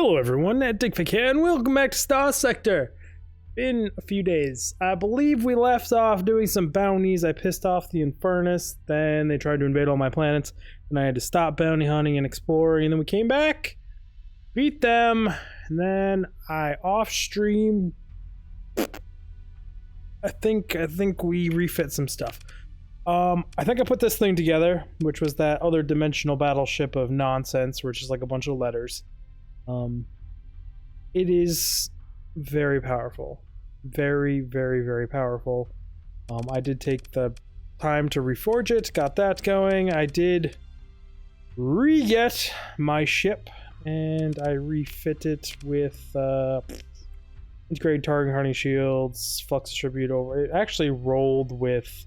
Hello everyone, Digfig here, and welcome back to Starsector. Been a few days. I believe we left off doing some bounties. I pissed off the Infernus, then they tried to invade all my planets, and I had to stop bounty hunting and exploring, and then we came back, beat them, and then I off-stream. I think we refit some stuff. I think I put this thing together, which was that other dimensional battleship of nonsense, which is like a bunch of letters. It is very powerful. Very, very, very powerful. I did take the time to reforge it, got that going. I did re-get my ship, and I refit it with integrated target hardening shields, flux distributor over. It actually rolled with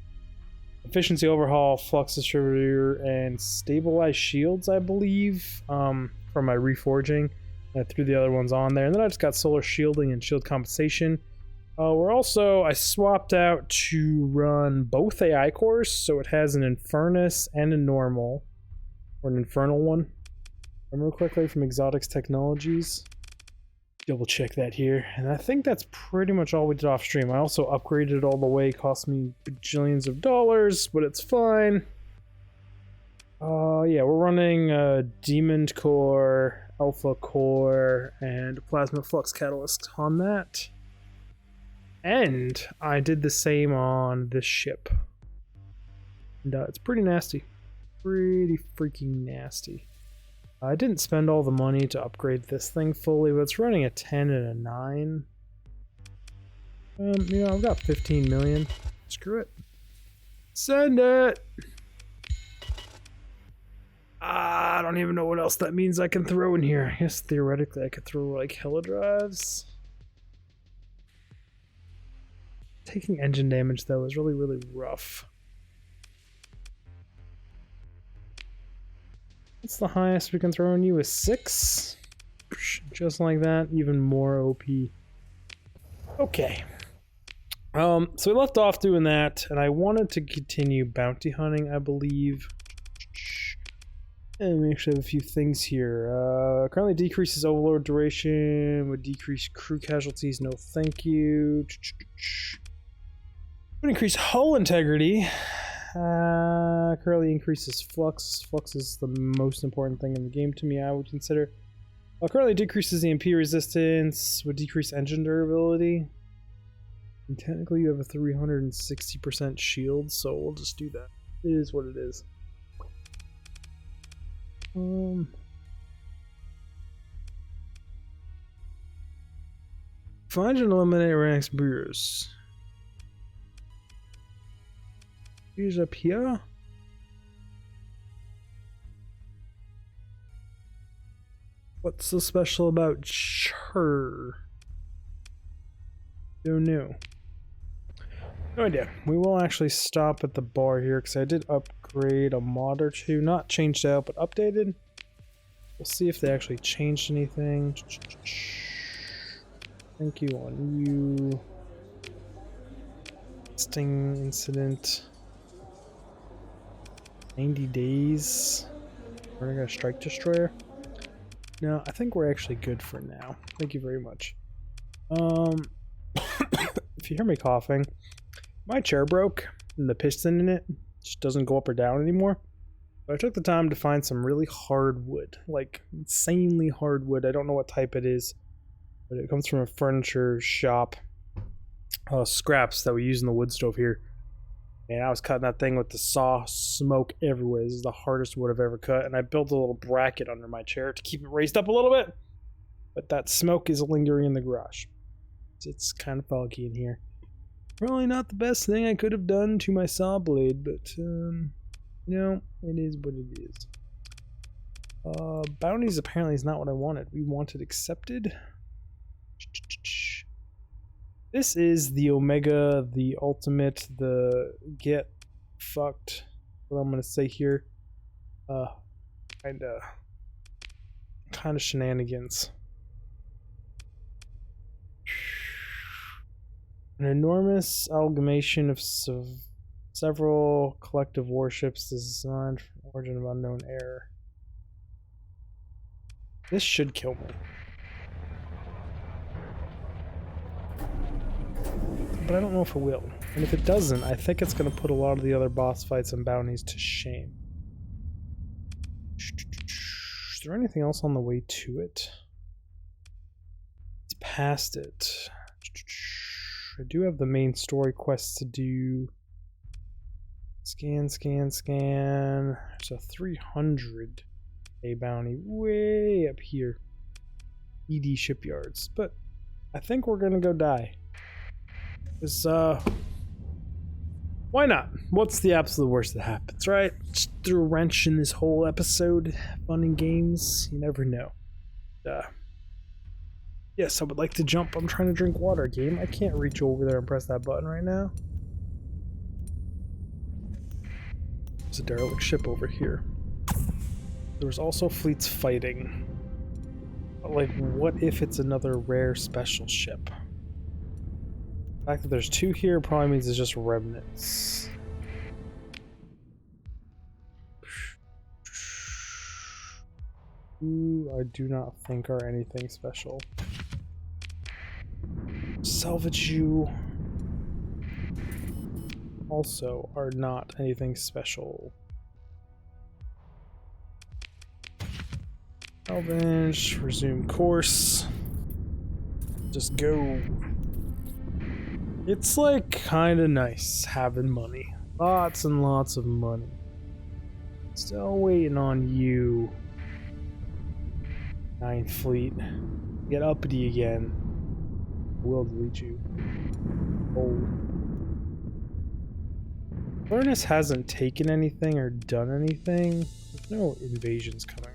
efficiency overhaul, flux distributor, and stabilized shields, I believe, from my reforging. I threw the other ones on there, and then I just got solar shielding and shield compensation. I swapped out to run both AI cores, so it has an Infernus and a normal, or an infernal one. Remember quickly from Exotica Technologies. Double check that here, and I think that's pretty much all we did off stream. I also upgraded it all the way, cost me bajillions of dollars, but it's fine. Yeah, we're running Demon Core, Alpha Core, and Plasma Flux Catalyst on that. And I did the same on this ship. And it's pretty nasty. Pretty freaking nasty. I didn't spend all the money to upgrade this thing fully, but it's running a 10 and a 9. You know, I've got 15 million. Screw it. Send it! I don't even know what else that means I can throw in here. I guess theoretically I could throw like helidrives. Taking engine damage though is really, really rough. What's the highest we can throw in you is 6? Just like that, even more OP. Okay. So we left off doing that, and I wanted to continue bounty hunting, I believe. And we actually have a few things here. Currently decreases overload duration, would decrease crew casualties, no thank you. Would increase hull integrity. Currently increases flux. Flux is the most important thing in the game to me, I would consider. Currently decreases EMP resistance, would decrease engine durability. And technically you have a 360% shield, so we'll just do that. It is what it is. Find and eliminate ranks brewers. Here's up here. What's so special about her? Don't know. No idea. We will actually stop at the bar here because I did upgrade a mod or two. Not changed out, but updated. We'll see if they actually changed anything. Thank you on you. Sting incident. 90 days. We're gonna strike destroyer. No, I think we're actually good for now. Thank you very much. If you hear me coughing, my chair broke and the piston in it just doesn't go up or down anymore. But I took the time to find some really hard wood, like insanely hard wood. I don't know what type it is, but it comes from a furniture shop. Scraps that we use in the wood stove here. And I was cutting that thing with the saw, smoke everywhere. This is the hardest wood I've ever cut, and I built a little bracket under my chair to keep it raised up a little bit. But that smoke is lingering in the garage. It's kind of foggy in here. Probably not the best thing I could have done to my saw blade, but you know, it is what it is. Bounties apparently is not what I wanted. We wanted accepted. This is the Omega, the ultimate, the get fucked. What I'm gonna say here, kind of shenanigans. An enormous amalgamation of several collective warships designed for origin of unknown error. This should kill me. but I don't know if it will. And if it doesn't, I think it's going to put a lot of the other boss fights and bounties to shame. Is there anything else on the way to it? It's past it. I do have the main story quests to do. Scan, scan, scan. There's a 300k bounty way up here. ED Shipyards. But I think we're gonna go die. Because, why not? What's the absolute worst that happens, right? Just threw a wrench in this whole episode. Fun and games. You never know. Yes, I would like to jump. I'm trying to drink water, game. I can't reach over there and press that button right now. There's a derelict ship over here. There was also fleets fighting. But, like, what if it's another rare special ship? The fact that there's two here probably means it's just remnants. Ooh, I do not think are anything special. Salvage you also are not anything special. Salvage, resume course. Just go. It's like kinda nice having money. Lots and lots of money. Still waiting on you. 9th Fleet. Get uppity again. We'll delete you. Oh. Furnace hasn't taken anything or done anything. There's no invasions coming.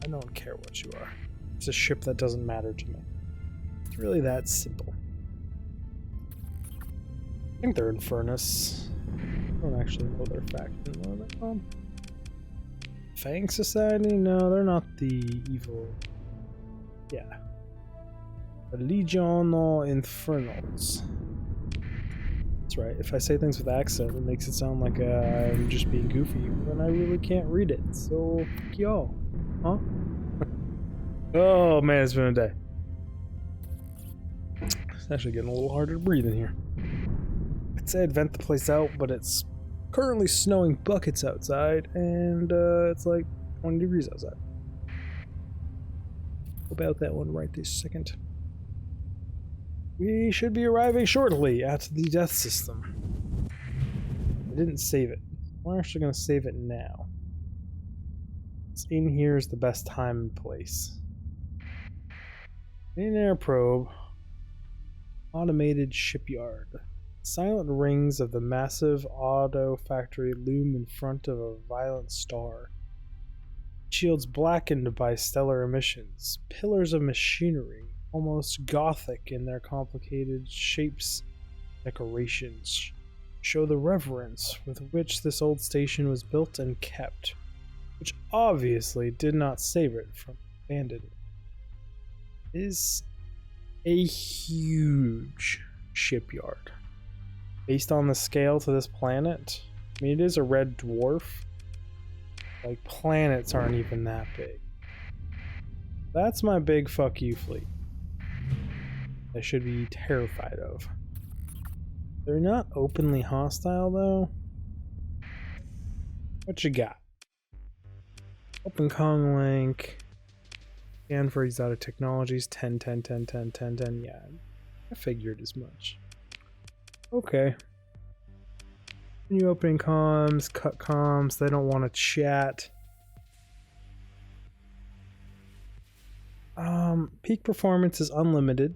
I don't care what you are. It's a ship that doesn't matter to me. It's really that simple. I think they're in Furnace. I don't actually know their faction. What are they called? Fang Society? No, they're not the evil. Yeah. Legiono Infernals. That's right. If I say things with accent, it makes it sound like I'm just being goofy, when I really can't read it. So, fuck y'all. Huh? Oh man, it's been a day. It's actually getting a little harder to breathe in here. I'd say I'd vent the place out, but it's currently snowing buckets outside, and it's like 20 degrees outside. About that one right this second. We should be arriving shortly at the death system. I didn't save it. We're actually going to save it now. It's in here is the best time and place. In air probe. Automated shipyard. Silent rings of the massive auto factory loom in front of a violent star. Shields blackened by stellar emissions. Pillars of machinery, almost gothic in their complicated shapes, decorations, show the reverence with which this old station was built and kept, which obviously did not save it from abandonment. It is a huge shipyard. Based on the scale to this planet, I mean, it is a red dwarf. Like, planets aren't even that big. That's my big fuck you fleet. I should be terrified of. They're not openly hostile, though. What you got? Open Kong link. Scan for Exotica Technologies. 10, 10, 10, 10, 10, 10. Yeah, I figured as much. Okay. New opening comms, cut comms. They don't want to chat. Peak performance is unlimited.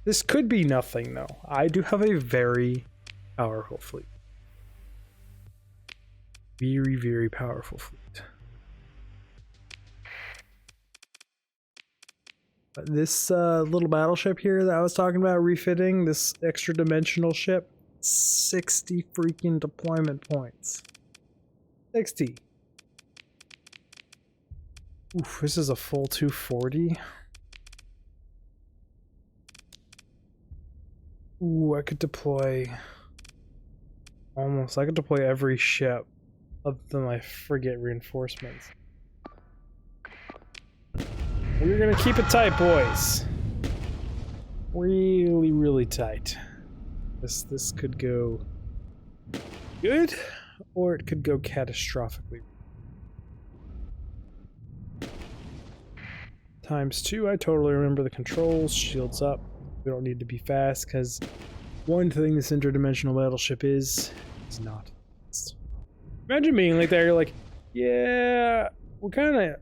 This could be nothing, though. I do have a very powerful fleet. Very, very powerful fleet. This little battleship here that I was talking about refitting, this extra dimensional ship, 60 freaking deployment points. 60. Oof, this is a full 240. Ooh, I could deploy almost. I could deploy every ship other than my frigate reinforcements. We're gonna keep it tight, boys. really, really tight. This could go good, or it could go catastrophically. ×2, I totally remember the controls. Shields up. We don't need to be fast, because one thing this interdimensional battleship is not fast. Imagine being like that, you're like, yeah, we're kind of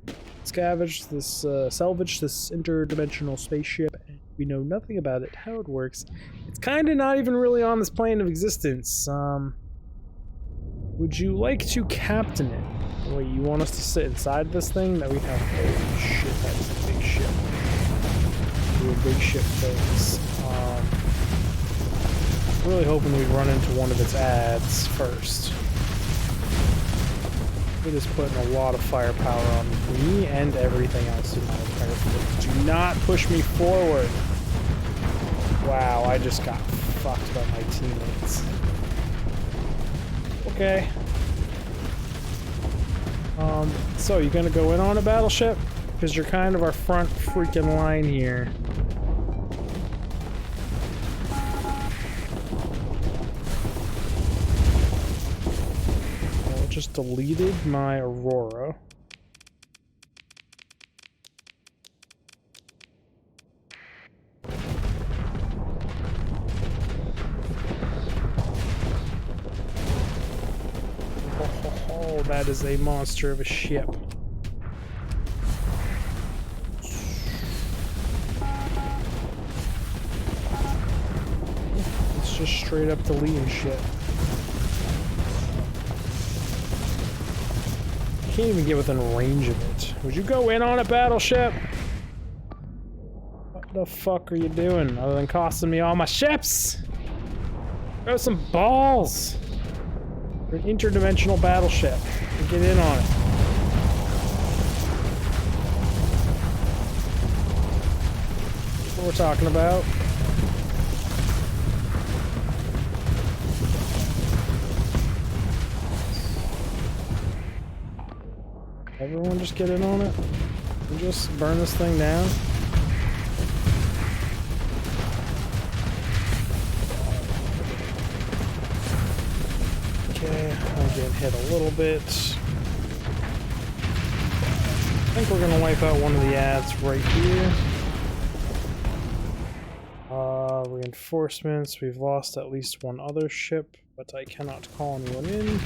salvaged this interdimensional spaceship, and we know nothing about it, how it works. It's kind of not even really on this plane of existence. Would you like to captain it? Wait, you want us to sit inside this thing? That we have. Holy shit, that is a big ship. Doing big ship things. Really hoping we run into one of its ads first. It is putting a lot of firepower on me and everything else in my entire fleet. Do not push me forward. Wow, I just got fucked by my teammates. Okay. So you gonna go in on a battleship? Because you're kind of our front freaking line here. Well, it just deleted my Aurora. Oh, that is a monster of a ship. It's just straight up deleting shit. Can't even get within range of it. Would you go in on a battleship? What the fuck are you doing other than costing me all my ships? Throw some balls! An interdimensional battleship. Get in on it. That's what we're talking about. Everyone just get in on it and just burn this thing down. I'm getting hit a little bit. I think we're gonna wipe out one of the ads right here. Reinforcements. We've lost at least one other ship, but I cannot call anyone in.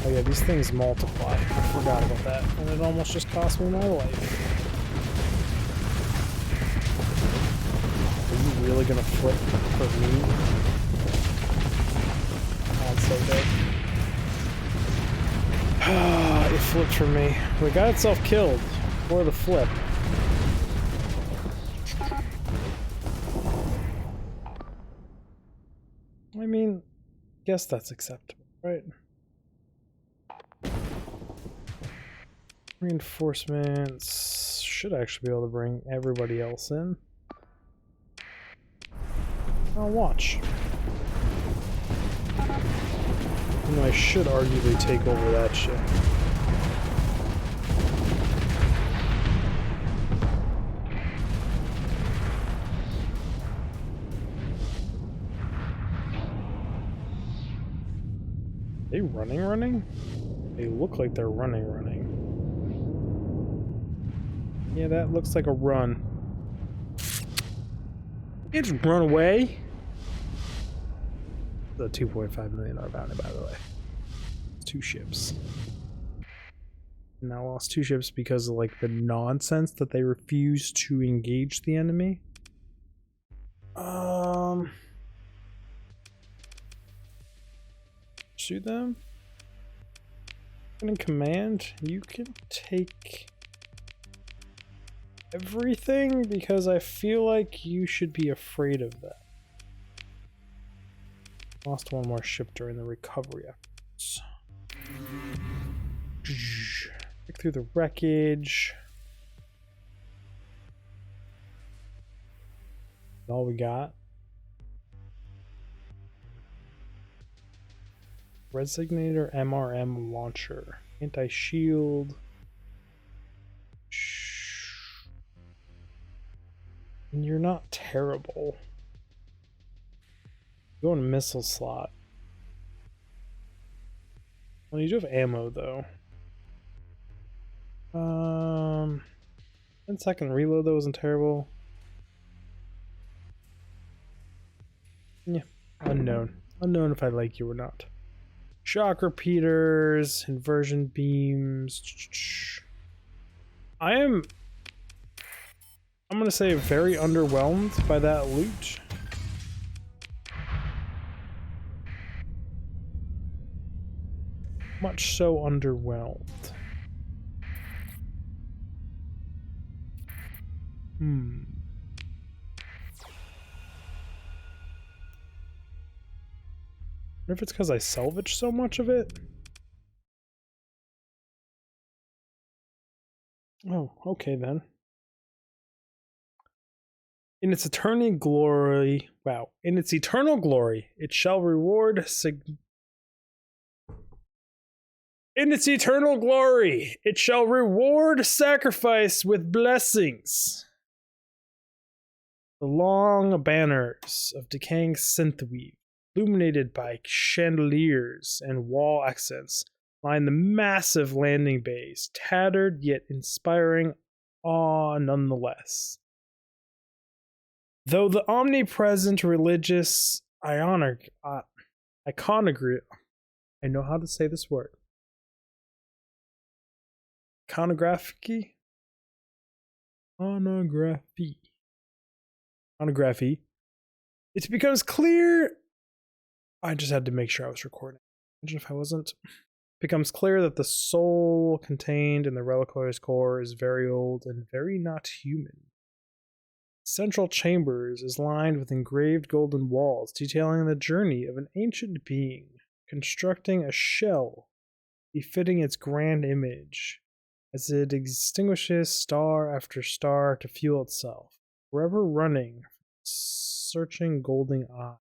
Oh yeah, these things multiply. I forgot about that. And it almost just cost me my life. Are you really gonna flip for me? So good. It flipped for me. It got itself killed for the flip. I mean, guess that's acceptable, right? Reinforcements should actually be able to bring everybody else in. I'll watch. You know, I should arguably take over that ship. Are they running? They look like they're running. Yeah, that looks like a run. It's run away. The $2.5 million bounty, by the way. 2 ships. And I lost 2 ships because of like the nonsense that they refused to engage the enemy. Shoot them. In command, you can take everything because I feel like you should be afraid of that. Lost one more ship during the recovery efforts. Pick through the wreckage. All we got. Resignator MRM launcher. Anti-shield. And you're not terrible. Go in a missile slot. Well, you do have ammo though. 10-second reload though isn't terrible. Yeah, unknown. Unknown if I like you or not. Shock repeaters, inversion beams. I'm gonna say very underwhelmed by that loot. Much so underwhelmed. I wonder if it's because I salvaged so much of it. Oh, okay then. In its eternal glory, wow. In its eternal glory, it shall reward In its eternal glory, it shall reward sacrifice with blessings. The long banners of decaying synthweave, illuminated by chandeliers and wall accents, line the massive landing bays, tattered yet inspiring awe nonetheless. Though the omnipresent religious iconography, I know how to say this word. Iconography? Iconography. It becomes clear. I just had to make sure I was recording. Imagine if I wasn't. It becomes clear that the soul contained in the reliquary's core is very old and very not human. Central chambers is lined with engraved golden walls detailing the journey of an ancient being constructing a shell befitting its grand image as it extinguishes star after star to fuel itself, forever running, searching golden eye.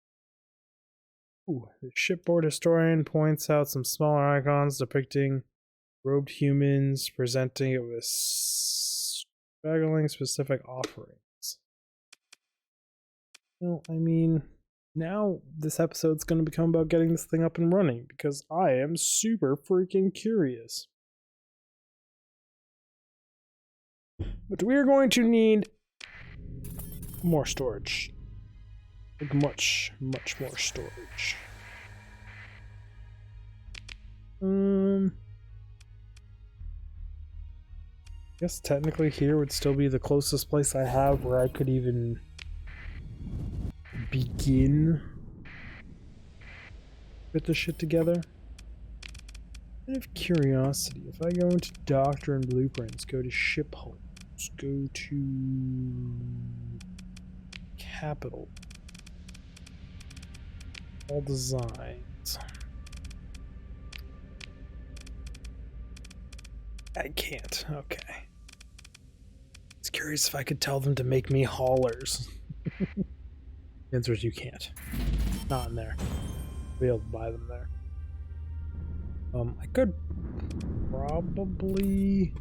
Ooh, the shipboard historian points out some smaller icons depicting robed humans, presenting it with straggling specific offerings. Well, I mean, now this episode's going to become about getting this thing up and running because I am super freaking curious. But we are going to need more storage. Like much more storage. I guess technically here would still be the closest place I have where I could even begin put the shit together. Out of curiosity, if I go into Doctrine Blueprints, go to Ship Holes, go to Capital, all designs. I can't. Okay. It's curious if I could tell them to make me haulers. The answer is you can't. Not in there. I'll be able to buy them there. I could probably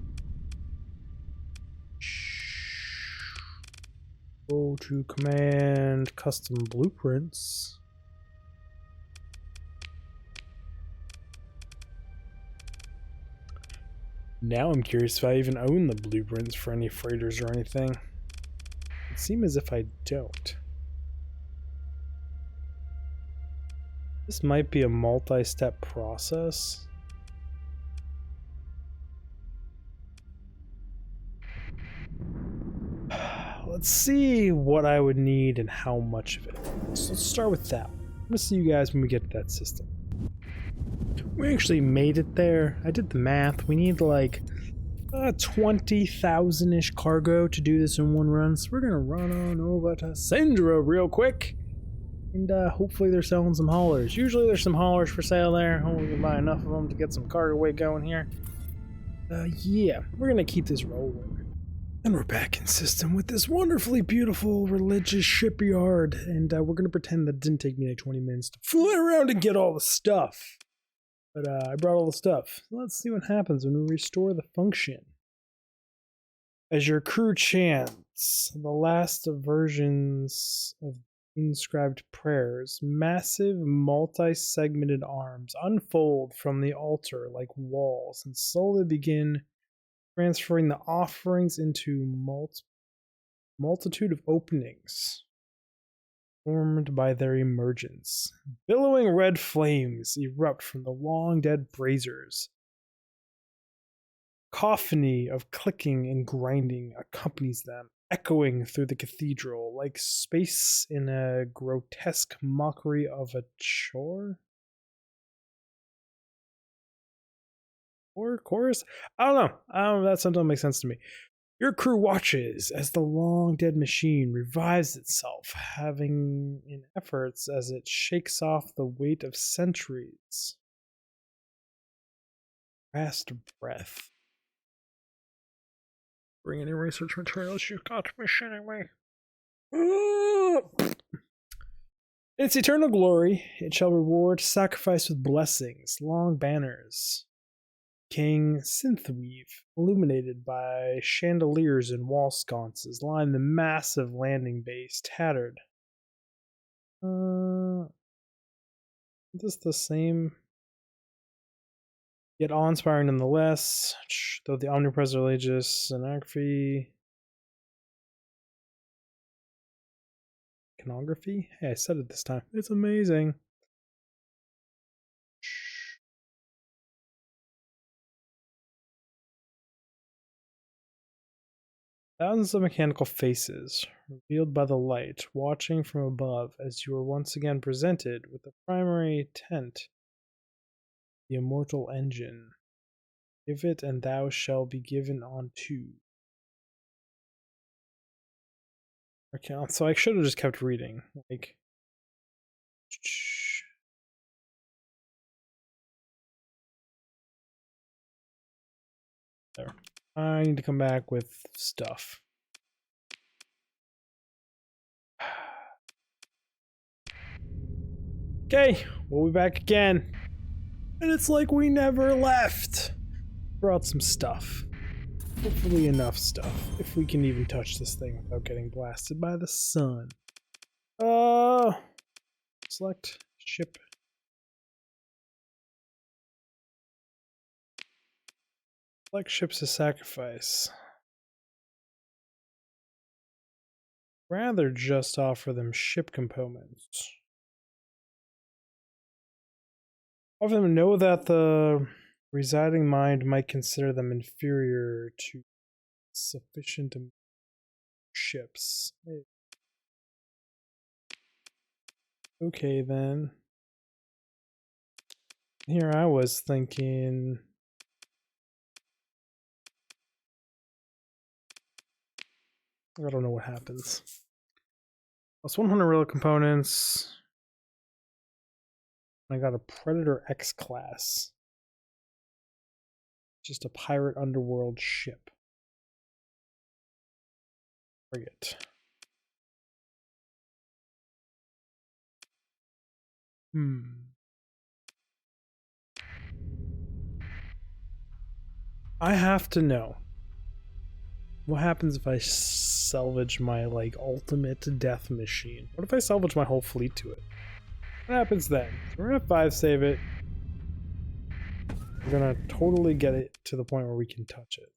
go to Command Custom Blueprints. Now I'm curious if I even own the blueprints for any freighters or anything. It seems as if I don't. This might be a multi-step process. Let's see what I would need and how much of it. So let's start with that. I'm gonna see you guys when we get to that system. We actually made it there. I did the math. We need like 20,000-ish cargo to do this in one run. So we're gonna run on over to Syndra real quick. And hopefully they're selling some haulers. Usually there's some haulers for sale there. Hopefully we can buy enough of them to get some cargo weight going here. Yeah, we're gonna keep this rolling. And we're back in system with this wonderfully beautiful religious shipyard. And we're gonna pretend that it didn't take me like 20 minutes to fly around and get all the stuff. But I brought all the stuff. Let's see what happens when we restore the function. As your crew chant, words, the last versions of inscribed prayers. Massive multi-segmented arms unfold from the altar like walls and slowly begin transferring the offerings into multitude of openings formed by their emergence. Billowing red flames erupt from the long dead braziers. Cacophony of clicking and grinding accompanies them, echoing through the cathedral like space in a grotesque mockery of a chore? Or chorus? I don't know. That sometimes makes sense to me. Your crew watches as the long dead machine revives itself, having in efforts as it shakes off the weight of centuries. Last breath. Bring any research materials you've got to be shitting me. In its eternal glory, it shall reward sacrifice with blessings, long banners. King Synthweave, illuminated by chandeliers and wall sconces, line the massive landing base, tattered. Is this the same? Yet awe-inspiring nonetheless, though the omnipresent religious iconography. Iconography? Hey, I said it this time. It's amazing. Thousands of mechanical faces, revealed by the light, watching from above as you are once again presented with the primary tent, the immortal engine. Give it, and thou shalt be given unto. Okay, so I should have just kept reading. Like, there. I need to come back with stuff. Okay, we'll be back again. And it's like we never left. Brought some stuff. Hopefully enough stuff. If we can even touch this thing without getting blasted by the sun. Select ship. Select ships to sacrifice. Rather just offer them ship components. Offer them know that the residing mind might consider them inferior to sufficient ships. Okay then. Here I was thinking. I don't know what happens. Plus 100 relic components. I got a Predator X class. Just a pirate underworld ship. Frigate. I have to know. What happens if I salvage my, like, ultimate death machine? What if I salvage my whole fleet to it? What happens then? So we're gonna 5-save it. We're gonna totally get it to the point where we can touch it.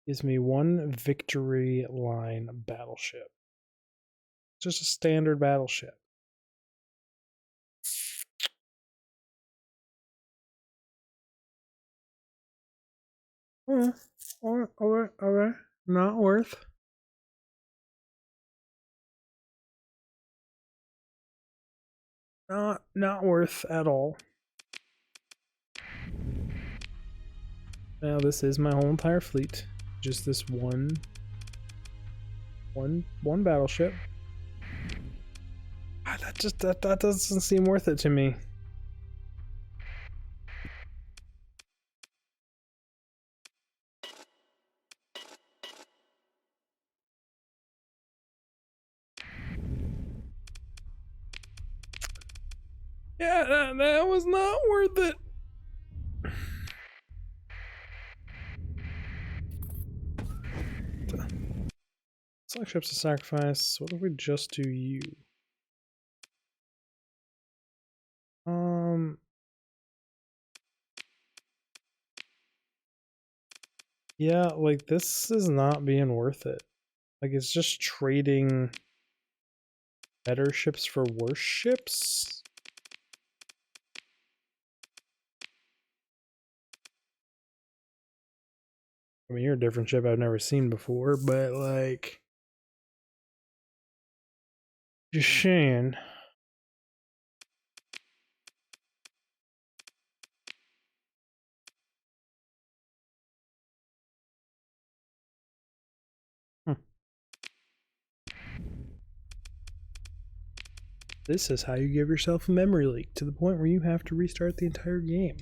Gives me one Victory Line battleship. Just a standard battleship. Alright. Not worth. Not worth at all. Now this is my whole entire fleet. Just this one battleship. That doesn't seem worth it to me. Yeah, that was not worth it. Select ships to sacrifice. What if we just do you? Yeah, like this is not being worth it. Like it's just trading better ships for worse ships. I mean, you're a different ship I've never seen before, but like, just saying. This is how you give yourself a memory leak to the point where you have to restart the entire game.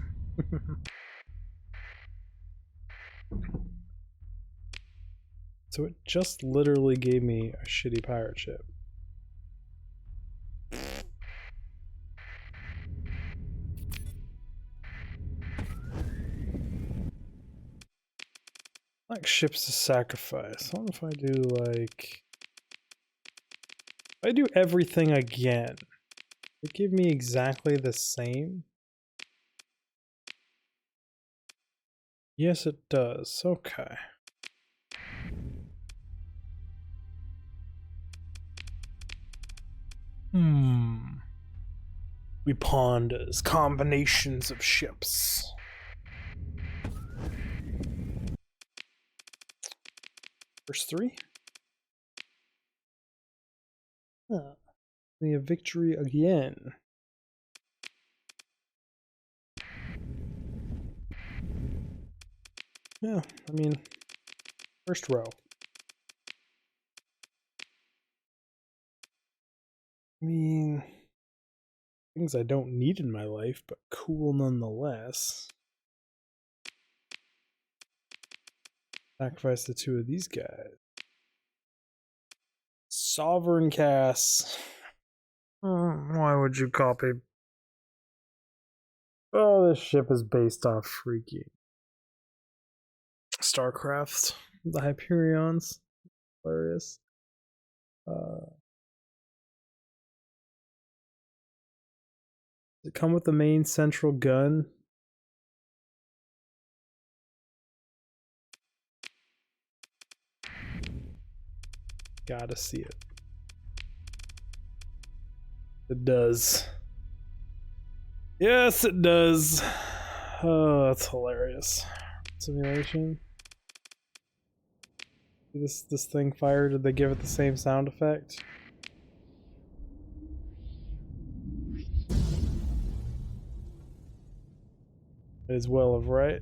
So it just literally gave me a shitty pirate ship. Like ships to sacrifice. I wonder if I do like... If I do everything again, it give me exactly the same? Yes, it does. Okay. We ponders combinations of ships. First three? Huh. We have victory again. Yeah, I mean, first row. I mean, things I don't need in my life, but cool nonetheless. Sacrifice the two of these guys. Sovereign Cass. Why would you copy? Oh, this ship is based off freaky Starcraft. The Hyperions. Hilarious. Does it come with the main central gun? Gotta see it. It does. Yes, it does. Oh, that's hilarious. Simulation. This thing fire, did they give it the same sound effect? As well of right.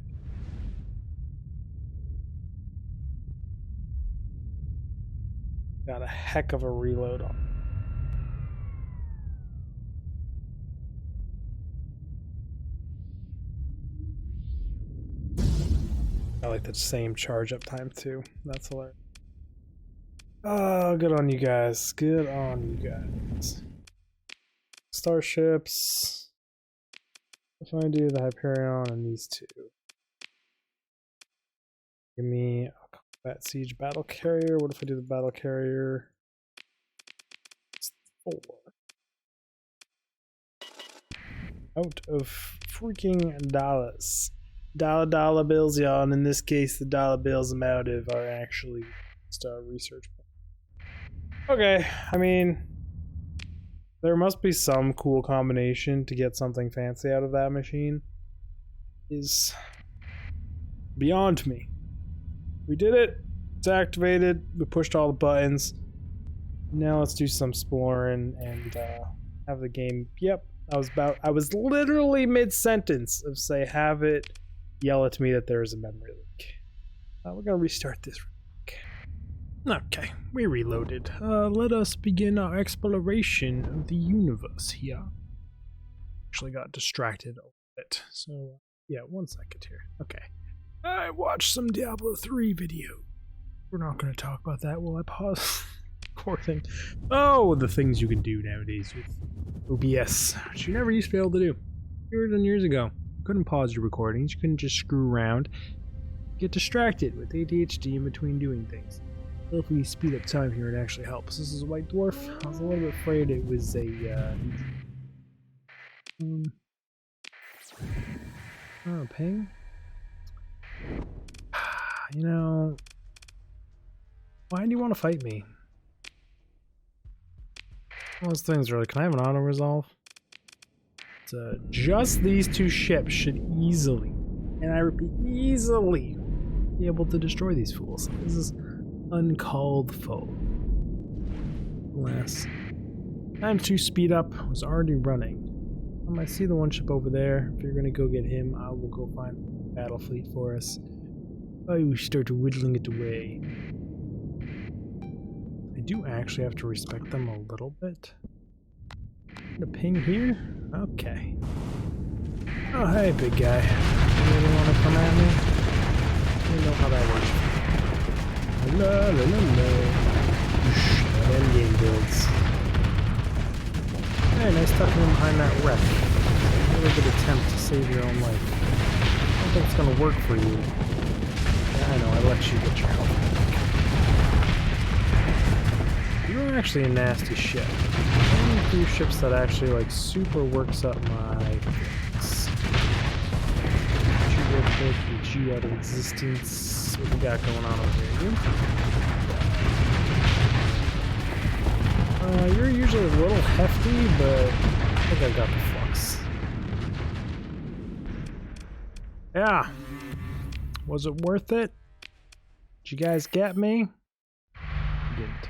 Got a heck of a reload on. I like the same charge up time too. That's hilarious. Oh, good on you guys. Good on you guys. Starships. If I do the Hyperion and these two. Give me a combat siege battle carrier. What if I do the battle carrier? It's 4. Out of freaking dollars. Dollar bills, y'all, and in this case, the dollar bills motive are actually just a research point. Okay, I mean, there must be some cool combination to get something fancy out of that machine. Is beyond me. We did it. It's activated. We pushed all the buttons. Now let's do some exploring and have the game. Yep, I was literally mid-sentence of say have it yell at me that there is a memory leak. We're gonna restart this. Okay, we reloaded. Let us begin our exploration of the universe here. Actually got distracted a bit, so yeah, 1 second here. Okay. I watched some Diablo 3 video. We're not gonna talk about that while I pause recording. Oh, the things you can do nowadays with OBS, which you never used to be able to do. Years and years ago. You couldn't pause your recordings, you couldn't just screw around. Get distracted with ADHD in between doing things. Hopefully speed up time here, it actually helps. This is a white dwarf. I was a little bit afraid it was a oh, ping? You know, why do you want to fight me? Those things are like, can I have an auto resolve? Just these two ships should easily, and I repeat, easily be able to destroy these fools. This is uncalled for. Alas, time to speed up was already running. I see the one ship over there. If you're gonna go get him, I will go find a battle fleet for us. I start whittling it away. I do actually have to respect them a little bit. The ping here? Okay. Oh, hey, big guy. You really want to come at me? You know how that works. La la la la. Endgame builds. Hey, nice tucking in behind that wreck. A really good attempt to save your own life. I don't think it's gonna work for you. Yeah, I know, I let you get your health back. You're actually a nasty ship. One of the few ships that actually like super works up my things. Get you real quick, get you out of existence. What we got going on over here? You're usually a little hefty, but I think I got the flux. Yeah. Was it worth it? Did you guys get me? You didn't.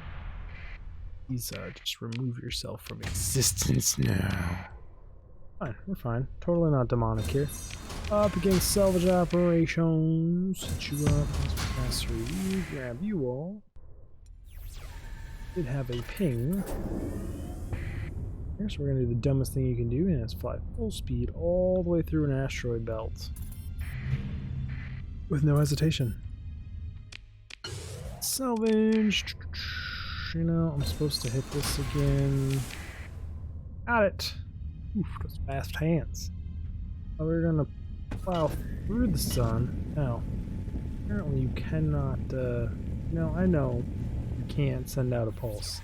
Please just remove yourself from existence now. Fine, we're fine. Totally not demonic here. Up against salvage operations. Set you up. Pass through you. Grab you all. Did have a ping. Here's so we're gonna do the dumbest thing you can do, and it's fly full speed all the way through an asteroid belt. With no hesitation. Salvage. You know, I'm supposed to hit this again. Got it. Oof, those fast hands. Oh, we're gonna plow through the sun. Now, apparently you cannot, no, I know you can't send out a pulse.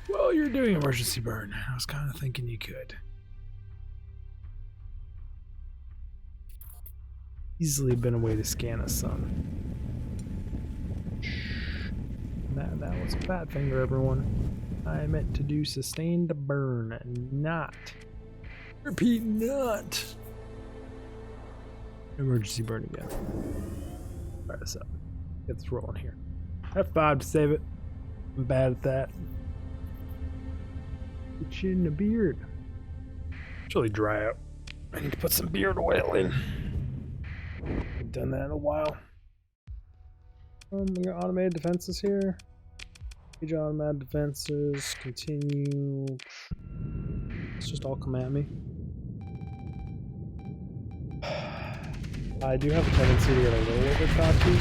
Well, you're doing emergency burn. I was kind of thinking you could. Easily been a way to scan a sun. That was a fat finger, everyone. I meant to do sustained burn, not. Repeat, not. Emergency burn again. Fire this up. Get this rolling here. F5 to save it. I'm bad at that. Get you in the beard. It's really dry out. I need to put some beard oil in. Haven't done that in a while. We got automated defenses here. Page automated defenses. Continue. Let's just all come at me. I do have a tendency to get a little bit cocky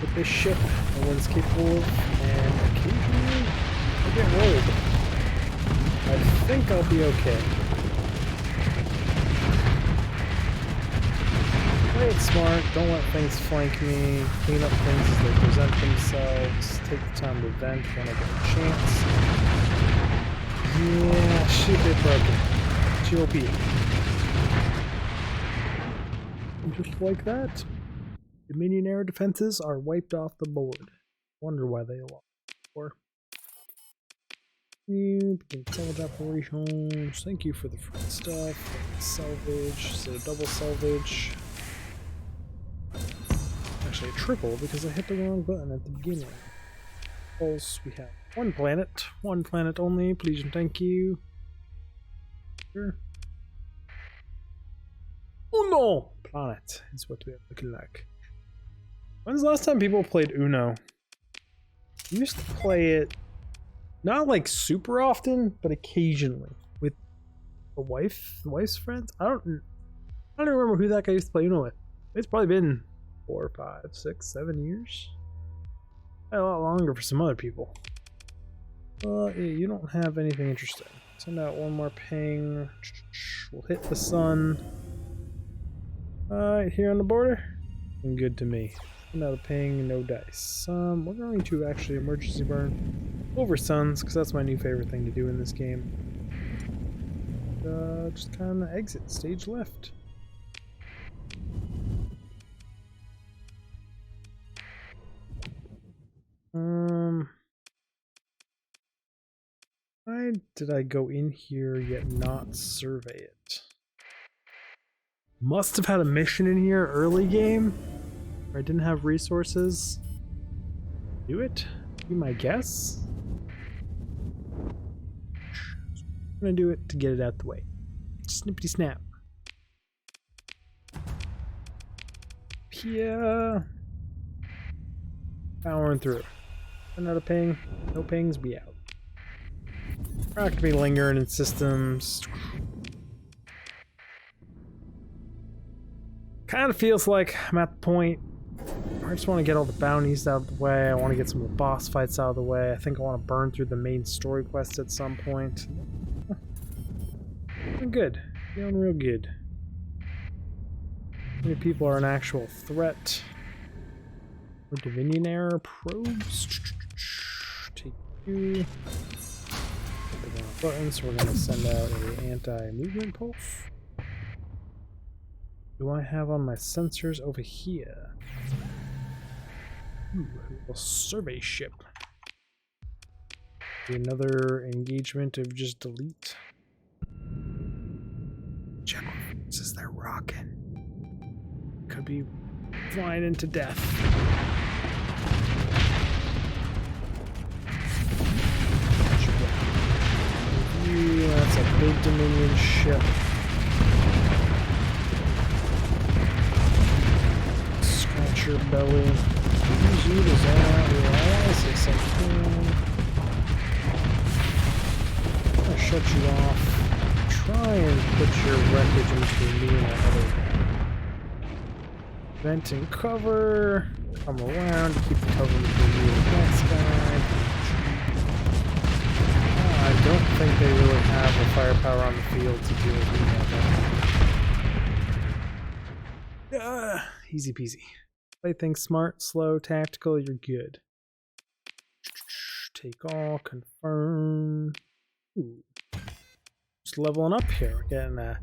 with this ship and what it's capable of, and occasionally I get rolled. I think I'll be okay. Play it smart, don't let things flank me, clean up things as they present themselves, take the time to vent when I get a chance. Yeah, she's a bit broken. GOP. And just like that, Dominion air defenses are wiped off the board. Wonder why they lost. Or you begin salvage operations. Thank you for the free stuff. Salvage, so double salvage. Actually a triple because I hit the wrong button at the beginning. Pulse, we have one planet only, please and thank you. Sure. Uno planet is what we are looking like. When's the last time people played Uno? I used to play it not like super often, but occasionally with the wife's friends. I don't remember who that guy used to play Uno with. It's probably been 4, 5, 6, 7 years. A lot longer for some other people. Well, yeah, you don't have anything interesting. Send out one more ping. We'll hit the sun. Right here on the border. And good to me. Send out a ping, no dice. We're going to actually emergency burn over suns, because that's my new favorite thing to do in this game. Just kind of exit stage left. Why did I go in here yet not survey it? Must have had a mission in here early game where I didn't have resources. Do it? Be my guess. I'm gonna do it to get it out the way. Snippity snap. Yeah. Powering through. Another ping. No pings, be out. We're not gonna be lingering in systems. Kind of feels like I'm at the point where I just want to get all the bounties out of the way. I want to get some of the boss fights out of the way. I think I want to burn through the main story quest at some point. I'm good. Feeling real good. How many people are an actual threat? Dominion error probes. Take two. Button, so we're going to send out an anti-movement pulse. Do I have on my sensors over here? Ooh, a little survey ship. Another engagement of just delete. Check what is they're rocking. Could be flying into death. That's a big Dominion ship. Scratch your belly. Use you to zone out your allies if I can. I'm gonna shut you off. Try and put your wreckage into me and that other guy. Vent and cover. Come around to keep the cover between you and the next guy. I don't think they really have the firepower on the field to deal with me. Easy peasy. Play things smart, slow, tactical, you're good. Take all, confirm. Ooh. Just leveling up here. We're getting a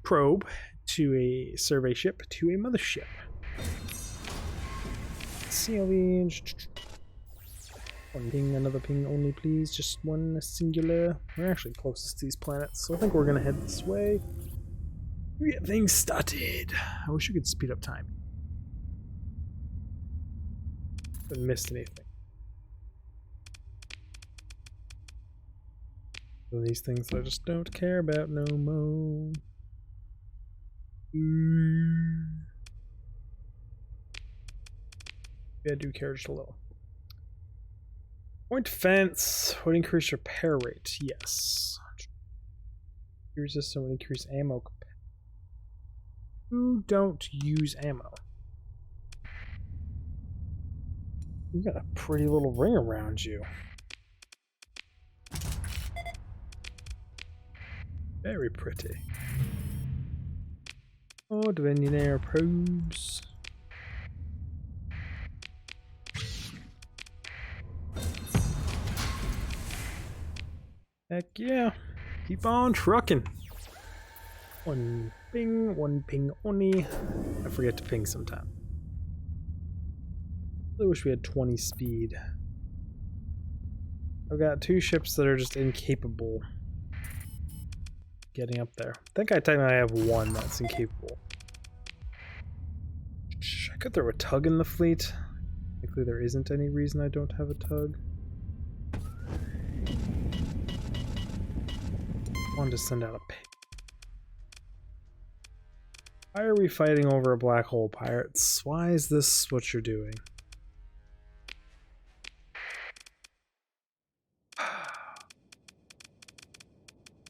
probe to a survey ship to a mothership. CLV. One ping, another ping only, please. Just one singular. We're actually closest to these planets, so I think we're gonna head this way. We get things started. I wish we could speed up time. Haven't missed anything. So these things I just don't care about no more. Yeah, I do care just a little. Point defense would increase repair rate, yes. Resistance would increase ammo capacity. Who don't use ammo? You got a pretty little ring around you. Very pretty. Oh, Dominion air probes. Heck yeah. Keep on trucking. One ping only. I forget to ping sometime. I wish we had 20 speed. I've got two ships that are just incapable getting up there. I think I technically have one that's incapable. I could throw a tug in the fleet. Technically there isn't any reason I don't have a tug. I wanted to send out a pig. Why are we fighting over a black hole, pirates? Why is this what you're doing?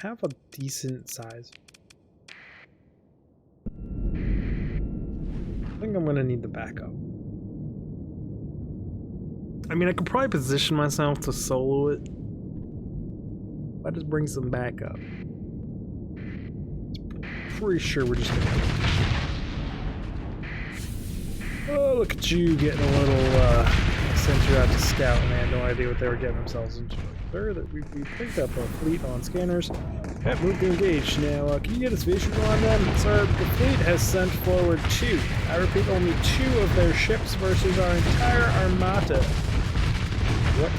Have a decent size. I think I'm gonna need the backup. I mean, I could probably position myself to solo it. Let us bring some back up. Pretty sure we're just gonna... Oh, look at you getting a little, sent you out to scout, and I had no idea what they were getting themselves into. Sir, that we picked up a fleet on scanners. That move to engage. Now, can you get us visual on them? Sir, the fleet has sent forward 2. I repeat, only 2 of their ships versus our entire armada. What?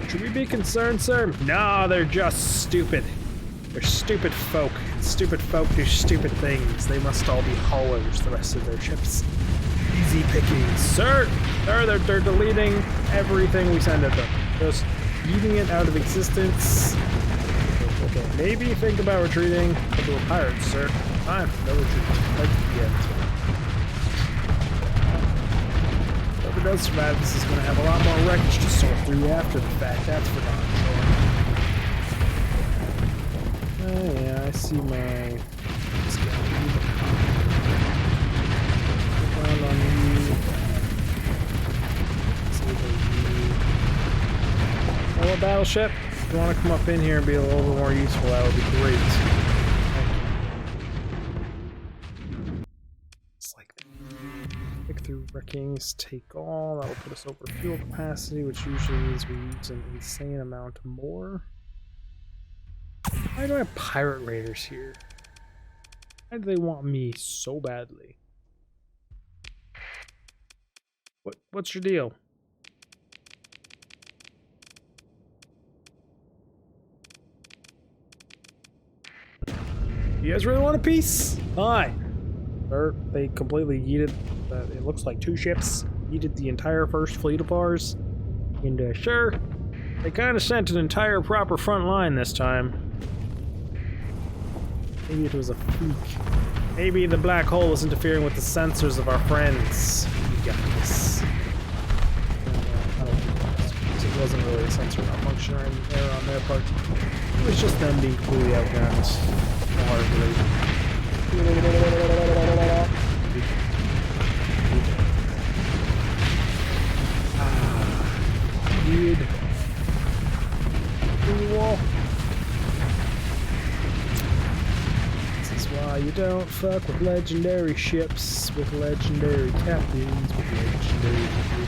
Should we be concerned, sir? No, they're just stupid. They're stupid folk. Stupid folk do stupid things. They must all be haulers, the rest of their ships. Easy pickings. Sir! Sir, they're deleting everything we send at them. Just eating it out of existence. Okay, maybe think about retreating. But we're pirates, sir. Fine, no retreat. Like the end. Whoever does survive, this is going to have a lot more wreckage to sort through after the fact. That's for darn sure. Oh yeah, I see my... on you. Hello, battleship. If you want to come up in here and be a little bit more useful, that would be great. It's like pick through wreckings, take all. That'll put us over fuel capacity, which usually means we use an insane amount more. Why do I have pirate raiders here? Why do they want me so badly? What's your deal? You guys really want a piece? Hi. Sir, they completely yeeted, it looks like 2 ships, yeeted the entire first fleet of ours. And sure, they kind of sent an entire proper front line this time. Maybe it was a fluke. Maybe the black hole was interfering with the sensors of our friends. We got this. I don't think it wasn't really a sensor malfunction or any error on their part. It was just them being completely outgunned. Dude. Cool. This is why you don't fuck with legendary ships, with legendary captains, with legendary people.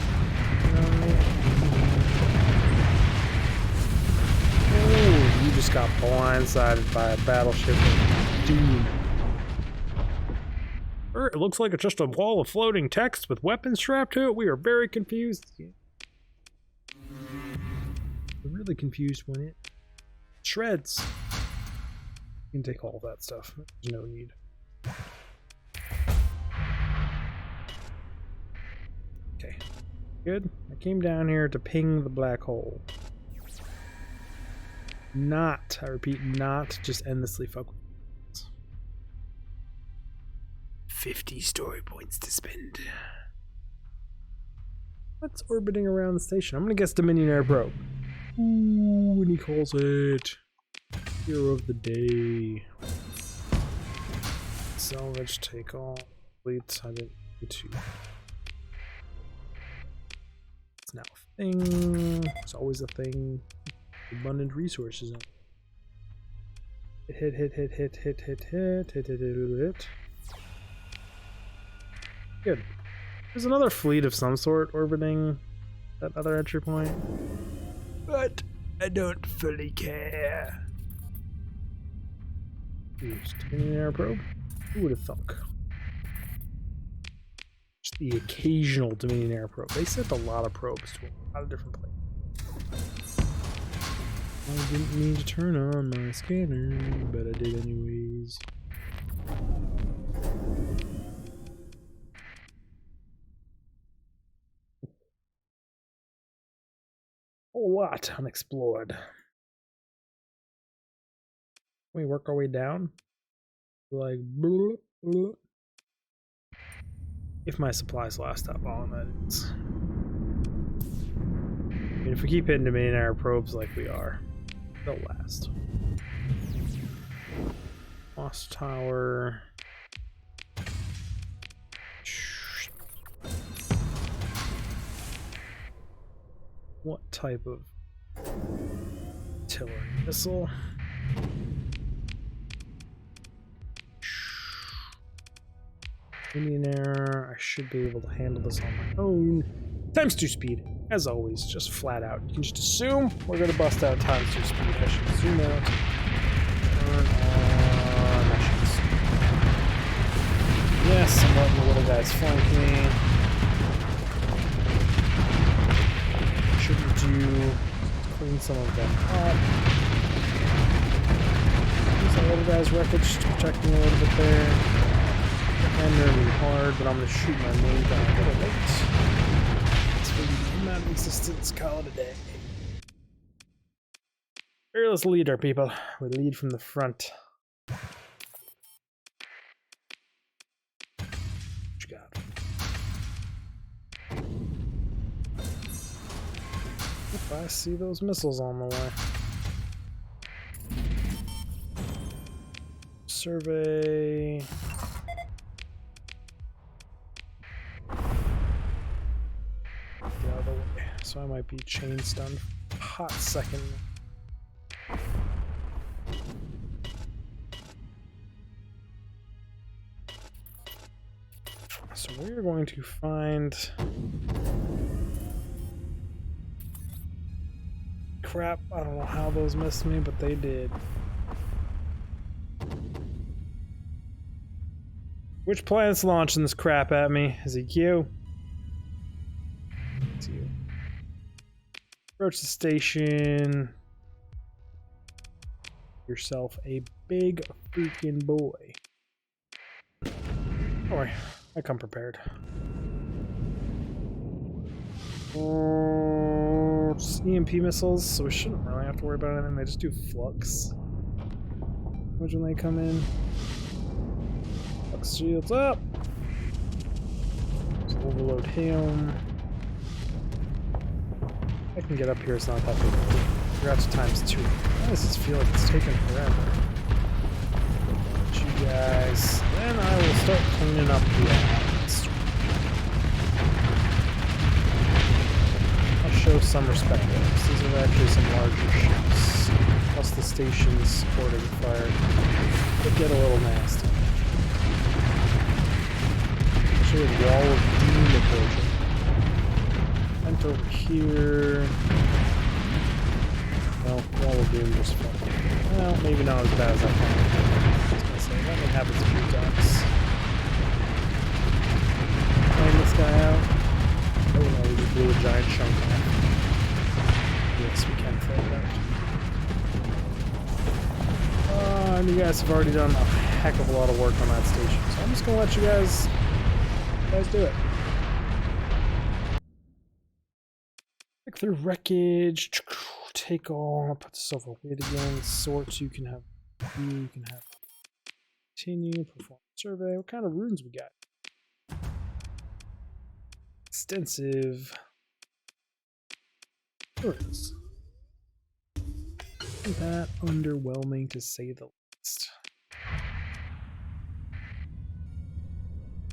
Oh, you just got blindsided by a battleship of doom. It looks like it's just a wall of floating text with weapons strapped to it. We are very confused. We're really confused when it shreds. You can take all that stuff. There's no need. Okay. Good. I came down here to ping the black hole. Not, I repeat, not just endlessly fuck with it. 50 story points to spend. What's orbiting around the station? I'm gonna guess Dominion Air Probe. Ooh, and he calls it Hero of the Day. Salvage, take all. Fleets, I didn't need to. It's now a thing. It's always a thing. Abundant resources. Hit. Good. There's another fleet of some sort orbiting that other entry point. But I don't fully care. Just an air probe. Who would have thunk? Just the occasional Dominion air probe. They sent a lot of probes to a lot of different places. I didn't mean to turn on my scanner, but I did anyways. A lot unexplored. Can we work our way down? Like, bloop, bloop. If my supplies last that long, that is. I mean, if we keep hitting Dominion air probes like we are, they'll last. Lost tower. What type of Artillery missile. Indian Air. I should be able to handle this on my own. Times 2 speed, as always, just flat out. You can just assume we're gonna bust out times 2 speed. I should zoom out. Turn on meshes. Yes, I'm letting the little guys flank me. Shouldn't do. Clean some of them up. Use that little guy's wreckage to protect me a little bit there. And they're really hard, but I'm going to shoot my main gun a little late. It's for map existence, call it a day. Fearless leader, people. We lead from the front. What you got? If I see those missiles on the way. Survey. The other way. So I might be chain stunned for a hot second. So we're going to find... Crap, I don't know how those missed me, but they did. Which planet's launching this crap at me? Is it you? It's you. Approach the station. Yourself a big freaking boy. Don't worry, I come prepared. Just EMP missiles, so we shouldn't really have to worry about anything. They just do flux. Which when they come in. Flux shields up. Just overload him. I can get up here, it's not that big. Forgot to times 2. Why does this feel like it's taking forever? You guys. Then I will start cleaning up the islands. Show some respect there. These are actually some larger ships. Plus the station's supporting fire. Could get a little nasty. Actually, a wall of doom approaching. Went over here. Well, wall of doom just fell. Well, maybe not as bad as I thought. I was gonna say, that one happens a few times. Playing this guy out. Oh no, we just blew a giant chunk off. Yes, we can throw it out. And you guys have already done a heck of a lot of work on that station, so I'm just gonna let you guys do it. Pick through wreckage, take all, put this over weight again, sorts you can have, continue, perform survey. What kind of runes we got? Extensive runes. That underwhelming to say the least.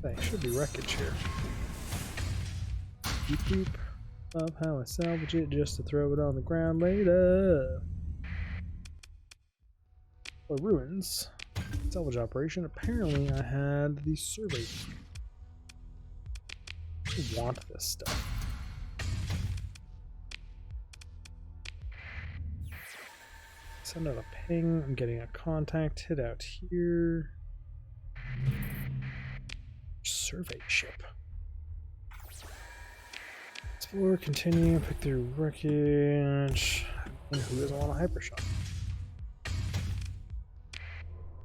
There should be wreckage here. Beep beep. Love how I salvage it just to throw it on the ground later. For ruins. Salvage operation. Apparently I had the survey. I want this stuff. Send out a ping. I'm getting a contact hit out here. Survey ship. Explore, continue, pick through wreckage. And who doesn't want a hypershot?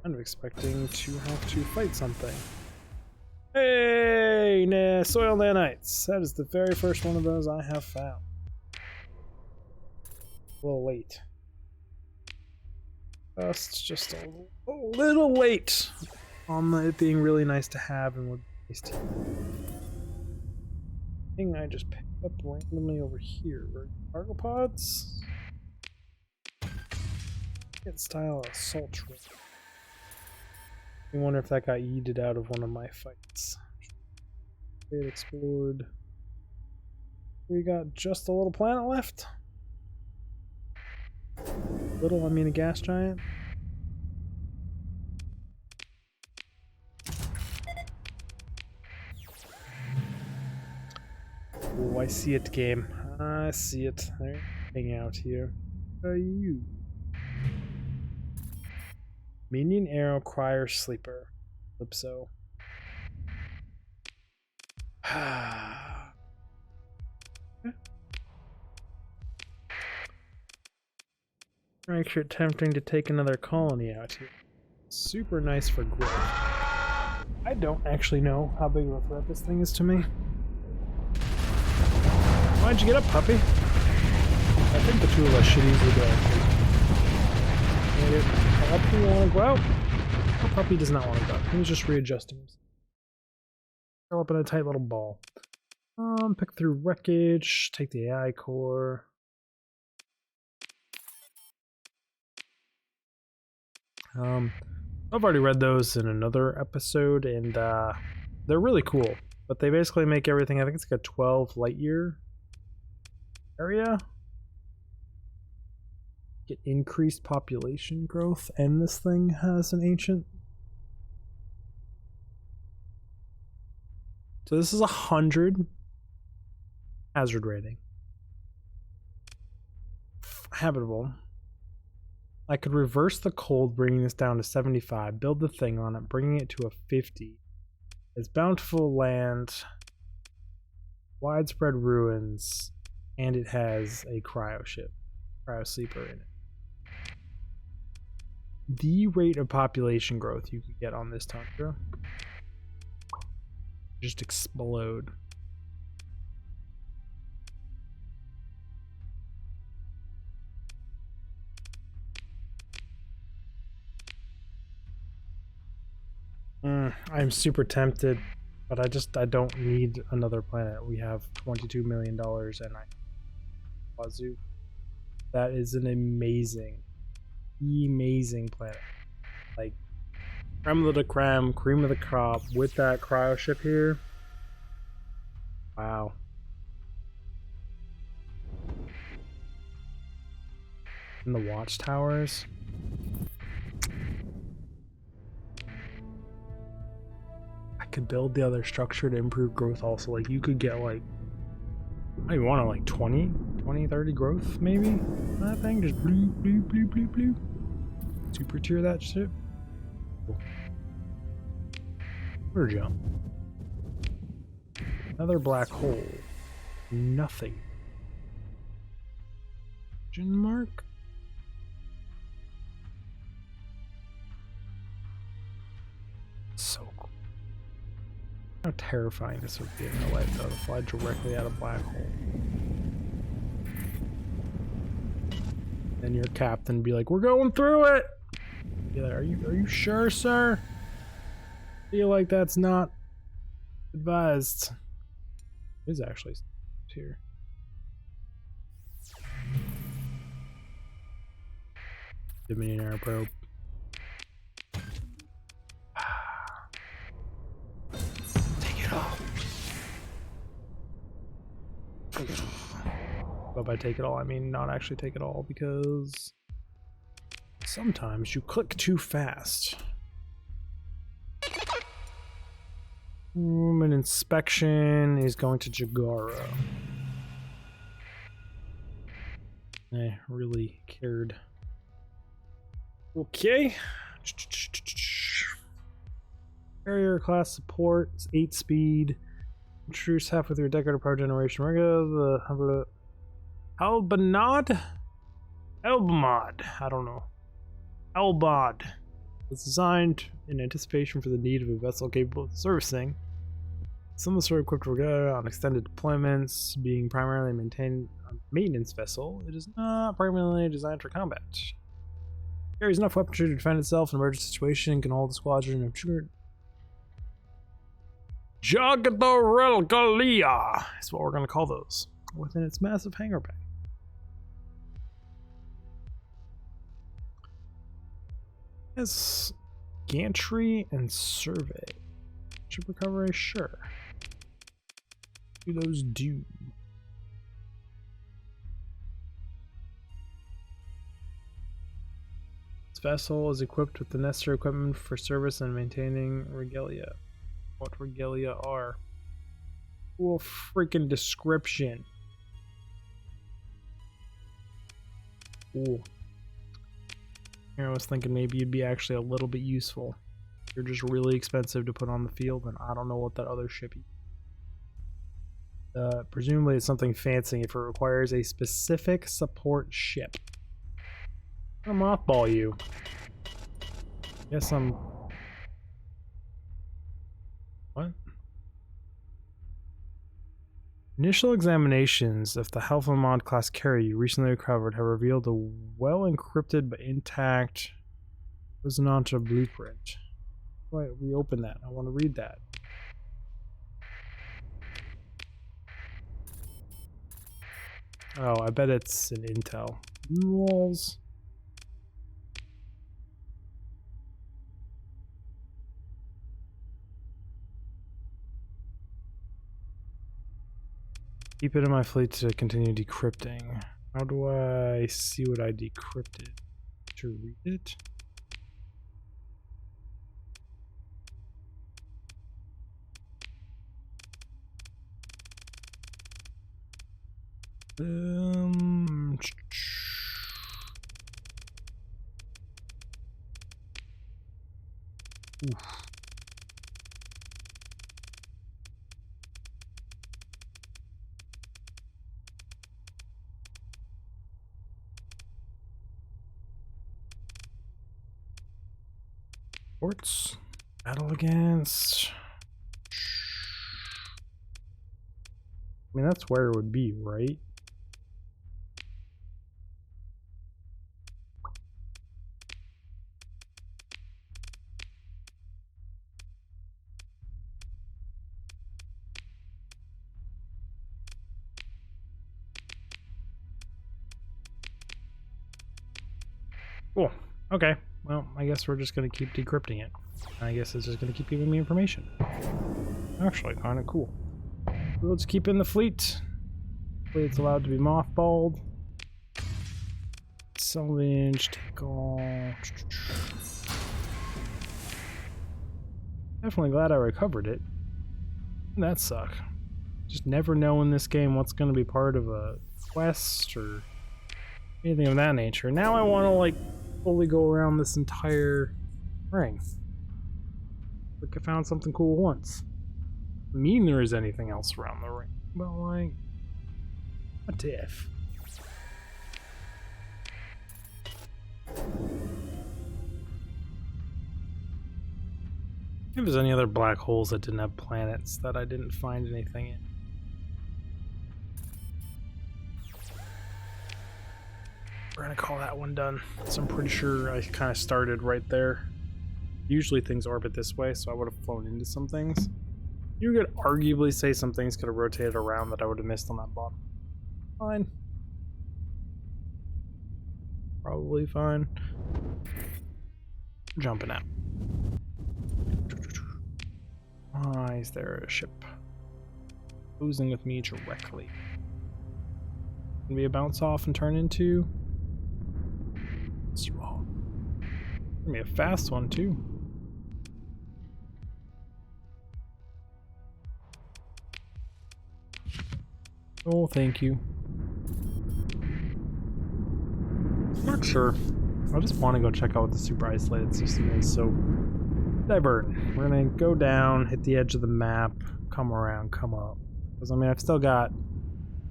I'm expecting to have to fight something. Hey, soil nanites. That is the very first one of those I have found. A little late. Just a little late on it being really nice to have and would be nice to. Thing I just picked up randomly over here. Cargo pods? Get style assault train. I wonder if that got yeeted out of one of my fights. It explored. We got just a little planet left. Little, I mean a gas giant. Oh, I see it, game. I see it. They're hanging out here. Who are you? Minion Arrow Crier Sleeper. Calypso. Makes it tempting to take another colony out here. Super nice for growth. I don't actually know how big of a threat this thing is to me. Why'd you get up, puppy? I think the two of us should easily go. Puppy want to go out? The puppy does not want to go out. He's just readjusting himself. Curl up in a tight little ball. Pick through wreckage, take the AI core. I've already read those in another episode, and they're really cool. But they basically make everything, I think it's like a 12 light year area. Get increased population growth, and this thing has an ancient. So this is 100 hazard rating. Habitable. I could reverse the cold, bringing this down to 75, build the thing on it, bringing it to a 50. It's bountiful land, widespread ruins, and it has a cryo sleeper in it. The rate of population growth you could get on this tundra just explode. I'm super tempted, but I don't need another planet. We have $22 million and wazoo. That is an amazing planet. Like, creme of the creme, cream of the crop with that cryo ship here. Wow. And the watchtowers. I could build the other structure to improve growth also. Like, you could get like, I don't even want to, like 20, 30 growth maybe? That thing just blue. Super tier that shit. Cool. Water jump. Another black hole. Nothing. Question mark? So cool. How terrifying this would be in real life though, to fly directly out of black hole. Then your captain be like, "We're going through it." Be like, "Are you sure, sir?" Feel like that's not advised. It is actually here. Dominion air probe. Take it all. Take it all. But by take it all, I mean not actually take it all, because sometimes you click too fast. An inspection is going to Jagara. I really cared. Okay. Carrier class support, it's 8 speed. Introduce halfway through a decade of power generation. The Albamod? I don't know. Albod. It's designed in anticipation for the need of a vessel capable of servicing. Some of the sort of equipped on extended deployments, being primarily maintained on a maintenance vessel, it is not primarily designed for combat. It carries enough weaponry to defend itself in an emergency situation and can hold a squadron of Jagadorelgalia is what we're going to call those, within its massive hangar bay. Yes, gantry and survey. Ship recovery, sure. Do those do? vessel is equipped with the necessary equipment for service and maintaining regalia. What regalia are? Cool freaking description. Cool. Here, I was thinking maybe you'd be actually a little bit useful. You're just really expensive to put on the field, and I don't know what that other ship is. Presumably it's something fancy if it requires a specific support ship. I'm gonna mothball you. Guess I'm... What? Initial examinations of the Helfamond class carrier you recently recovered have revealed a well-encrypted but intact Resonanza blueprint. Wait, reopen that. I want to read that. Oh, I bet it's an intel. Walls. Keep it in my fleet to continue decrypting. How do I see what I decrypted? To read it? Oof. Ports. Battle against. I mean, that's where it would be, right? Cool. Okay. Well, I guess we're just going to keep decrypting it. I guess it's just going to keep giving me information. Actually, kind of cool. Let's keep in the fleet. Fleet's allowed to be mothballed. Salvage, take all. Definitely glad I recovered it. That suck. Just never know in this game what's going to be part of a quest or anything of that nature. Now I want to, like, fully go around this entire ring. Like, I found something cool once. I mean there is anything else around the ring, but, like, what if? If there's any other black holes that didn't have planets that I didn't find anything in. We're gonna call that one done. So I'm pretty sure I kind of started right there. Usually things orbit this way, so I would have flown into some things. You could arguably say some things could have rotated around that I would have missed on that bottom. Fine. Probably fine. Jumping out. Ah, is there a ship oozing with me directly? Can we bounce off and turn into? Gonna be a fast one too. Oh, thank you. Not sure. I just want to go check out what the super isolated system is, so divert. We're gonna go down, hit the edge of the map, come around, come up. Because I mean, I've still got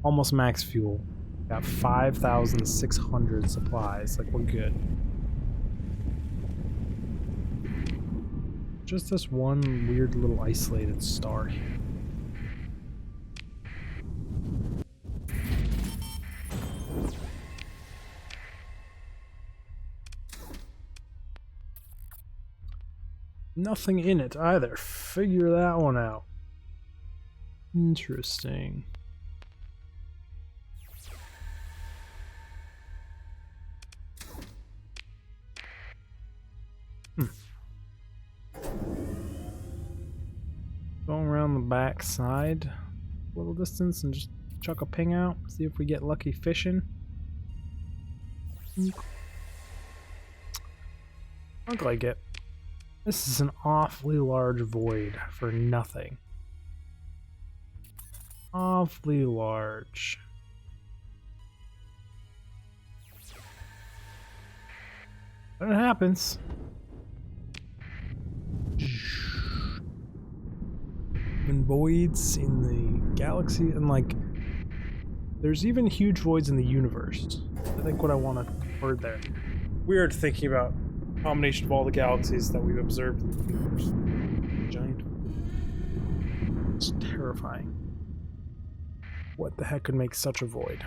almost max fuel. Got 5,600 supplies. Like, we're good. Just this one weird little isolated star here. Nothing in it either. Figure that one out. Interesting. Going around the back side a little distance and just chuck a ping out. See if we get lucky fishing. Look like it. This is an awfully large void for nothing. Awfully large. But it happens. And voids in the galaxy, and like, there's even huge voids in the universe. I think what I want to word there. Weird thinking about a combination of all the galaxies that we've observed in the universe. Giant. It's terrifying. What the heck could make such a void?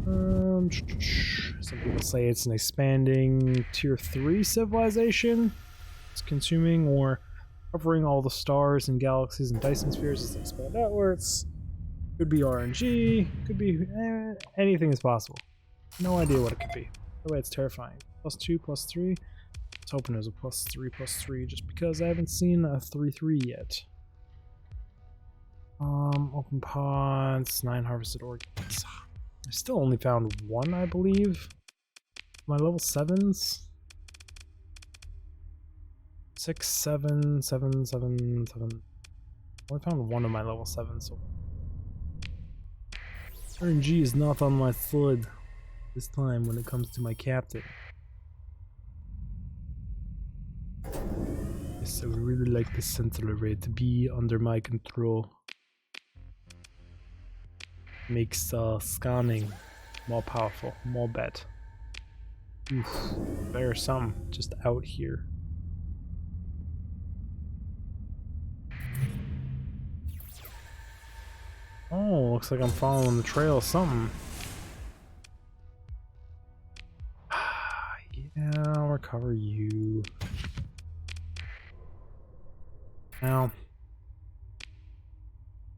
Some people say it's an expanding tier 3 civilization. It's consuming or covering all the stars and galaxies and Dyson spheres as they expand outwards. Could be RNG, could be anything is possible. No idea what it could be. By the way, it's terrifying. +2, +3. Let's hope it was a +3, just because I haven't seen a 3/3 yet. Open pods, 9 harvested organs. I still only found 1, I believe. My level 7s. 6, 7, 7, 7, 7. I only found 1 of my level 7s. So RNG is not on my side this time when it comes to my captain. Yes, I would really like the sentinel array to be under my control. Makes scanning more powerful, more bet. Oof, there's some just out here. Oh, looks like I'm following the trail of something. Yeah, I'll recover you. Now,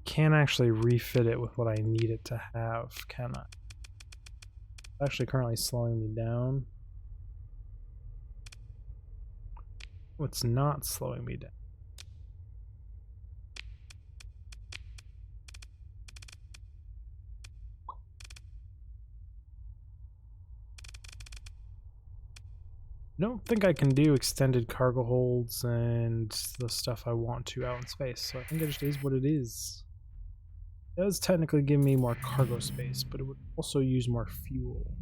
can't actually refit it with what I need it to have, can I? It's actually currently slowing me down. Oh, it's not slowing me down. I don't think I can do extended cargo holds and the stuff I want to out in space, so I think it just is what it is. It does technically give me more cargo space, but it would also use more fuel.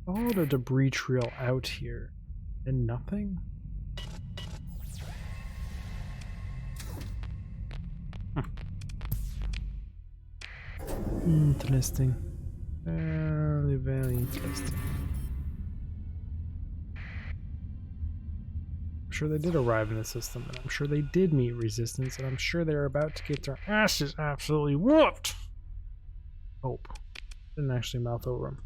Oh, the debris trail out here. And nothing? Interesting. Very, very interesting. I'm sure they did arrive in the system, and I'm sure they did meet resistance, and I'm sure they're about to get their asses absolutely whooped. Hope. Didn't actually mouth over them.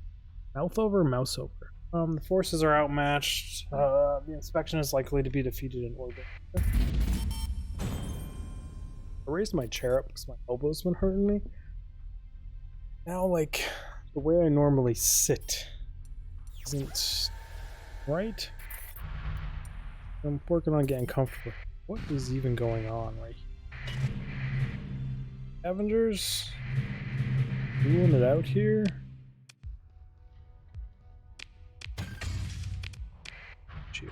Mouth over or mouse over? The forces are outmatched. The inspection is likely to be defeated in orbit. I raised my chair up because my elbow's been hurting me. Now, like, the way I normally sit isn't right. I'm working on getting comfortable. What is even going on right here? Avengers? Doing it out here? Chill.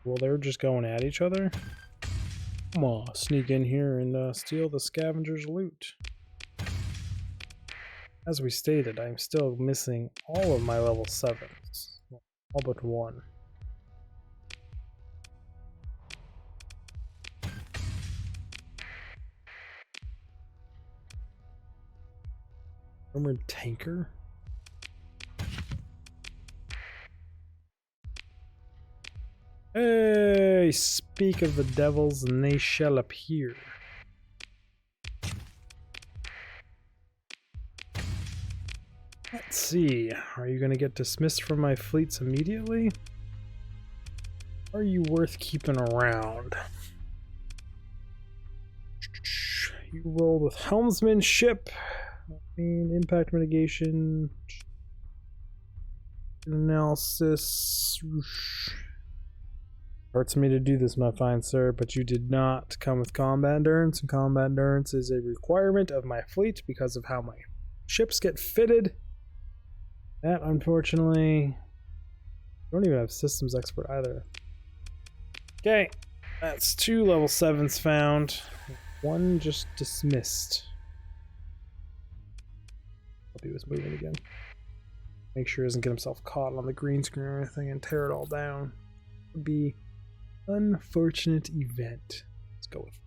Well, they're just going at each other? Come on, sneak in here and steal the scavengers' loot. As we stated, I'm still missing all of my level 7s. All but 1. Armored tanker? Hey, speak of the devils and they shall appear. Let's see, are you going to get dismissed from my fleets immediately? Are you worth keeping around? You rolled with helmsmanship, impact mitigation, analysis. Hurts me to do this, my fine sir, but you did not come with combat endurance, and combat endurance is a requirement of my fleet because of how my ships get fitted. That, unfortunately, don't even have systems expert either. Okay, that's 2 level 7s found. 1 just dismissed. Hope he was moving again. Make sure he doesn't get himself caught on the green screen or anything and tear it all down. It would be an unfortunate event. Let's go with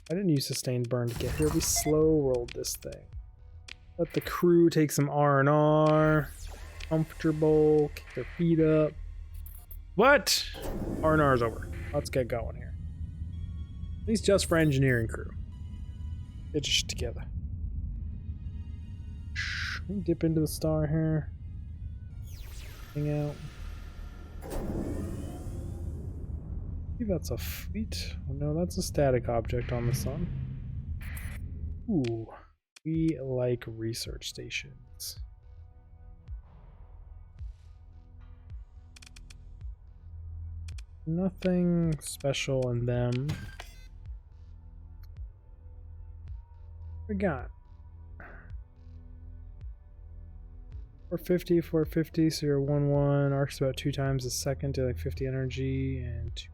I didn't use sustained burn to get here. We slow rolled this thing. Let the crew take some R&R. Comfortable. Kick their feet up. What? R&R is over. Let's get going here. At least just for engineering crew. Get your shit together. Let me dip into the star here. Hang out. Maybe that's a fleet. Oh, no, that's a static object on the sun. Ooh, we like research stations. Nothing special in them. We got 450, so you're 1-1. Arc's about 2 times a second to like 50 energy and 2.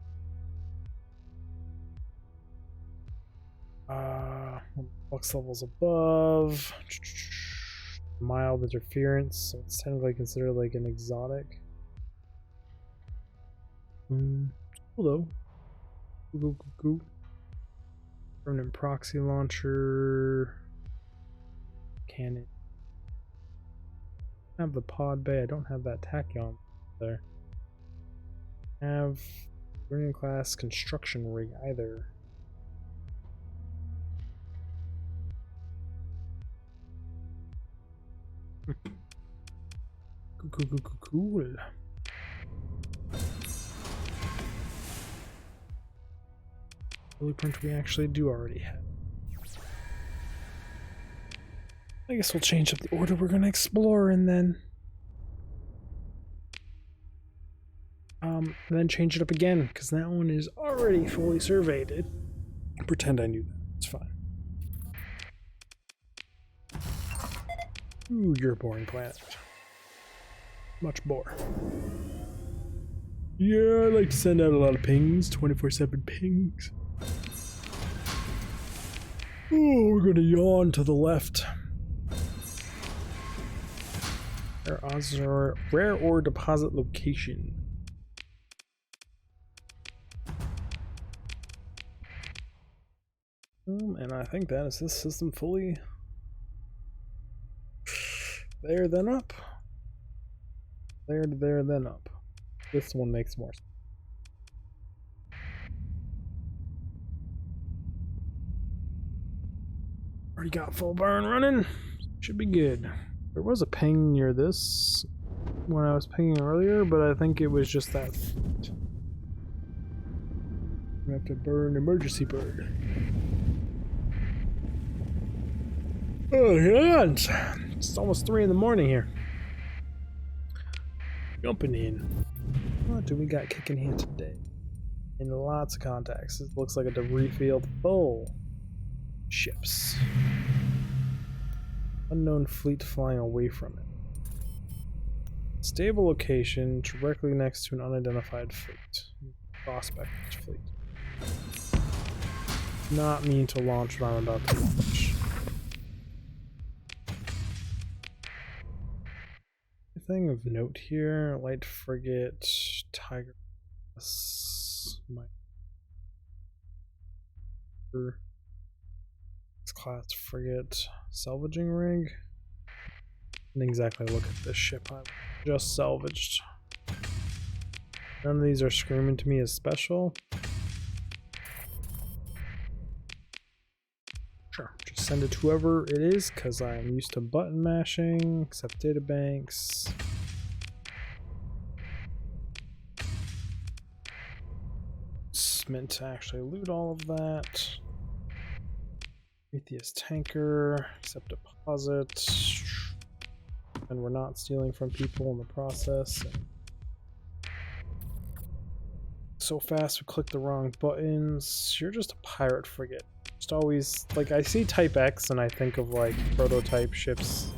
Flux levels above. Mild interference, so it's technically considered like an exotic. Cool though. Permanent proxy launcher. Cannon. I have the pod bay. I don't have that tachyon there. I have Burning class construction rig either. Cool. Blueprint we actually do already have. I guess we'll change up the order we're gonna explore in then. And then change it up again, because that one is already fully surveyed. Pretend I knew that. It's fine. Ooh, you're a boring planet. Much bore. Yeah, I like to send out a lot of pings, 24/7 pings. Oh, we're gonna yawn to the left. Rare ore deposit location. And I think that is this system fully there, then up. There, then up. This one makes more sense. Already got full burn running. Should be good. There was a ping near this when I was pinging earlier, but I think it was just that. We have to burn emergency bird. Oh yeah, it's almost 3 in the morning here. Jumping in. What do we got kicking here today? And lots of contacts. It looks like a debris field full. Ships. Unknown fleet flying away from it. Stable location directly next to an unidentified fleet. Prospect fleet. Not mean to launch what I'm about to launch. Anything of note here? Light frigate, Tiger class frigate, salvaging rig. Didn't exactly look at this ship I just salvaged. None of these are screaming to me as special. Sure, just send it to whoever it is, because I am used to button mashing, accept databanks. It's meant to actually loot all of that. Prometheus tanker, accept deposit. And we're not stealing from people in the process. And so fast we click the wrong buttons. You're just a pirate frigate. Just always, like, I see Type X and I think of, like, prototype ships.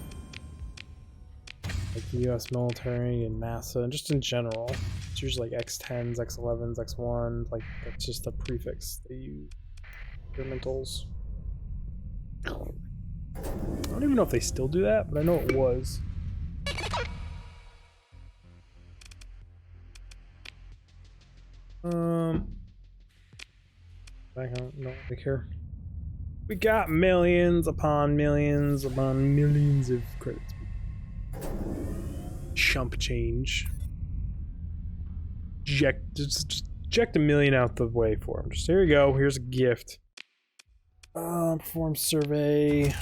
Like the US military and NASA, and just in general. It's usually like X-10s, X-11s, X-1s, like, that's just the prefix they use. Experimentals. I don't even know if they still do that, but I know it was. I don't know if I care. We got millions upon millions upon millions of credits. Chump change. Just eject a million out the way for him. Just, here you go. Here's a gift. Perform survey.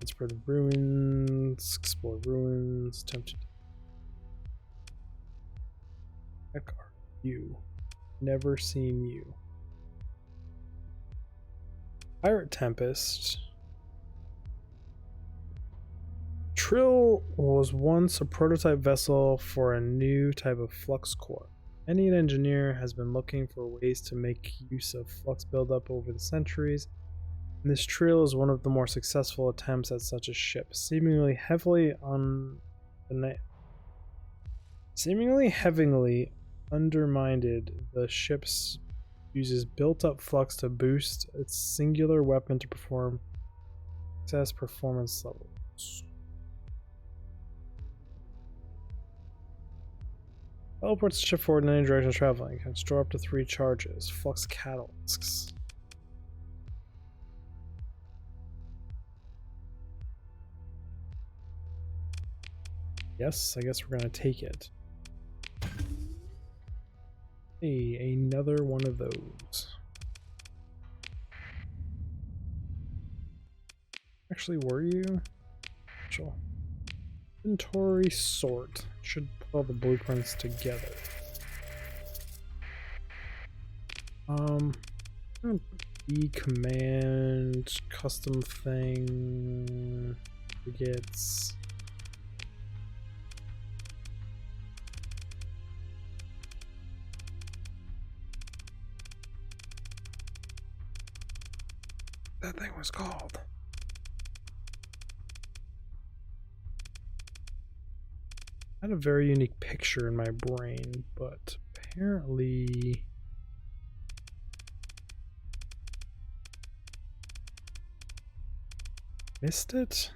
Spread the ruins. Explore ruins. Attempt to. Heck are you? Never seen you. Pirate Tempest. Trill was once a prototype vessel for a new type of flux core. Many an engineer has been looking for ways to make use of flux buildup over the centuries, and this Trill is one of the more successful attempts at such a ship, seemingly heavily undermined. The ship's uses built-up flux to boost its singular weapon to perform excess performance levels. Teleports the ship forward in any direction traveling. Can store up to 3 charges. Flux catalysts. Yes, I guess we're gonna take it. Hey, another one of those. Actually, were you? Sure. Inventory sort. Should put all the blueprints together. E command custom thing gets. That thing was called. I had a very unique picture in my brain, but apparently missed it.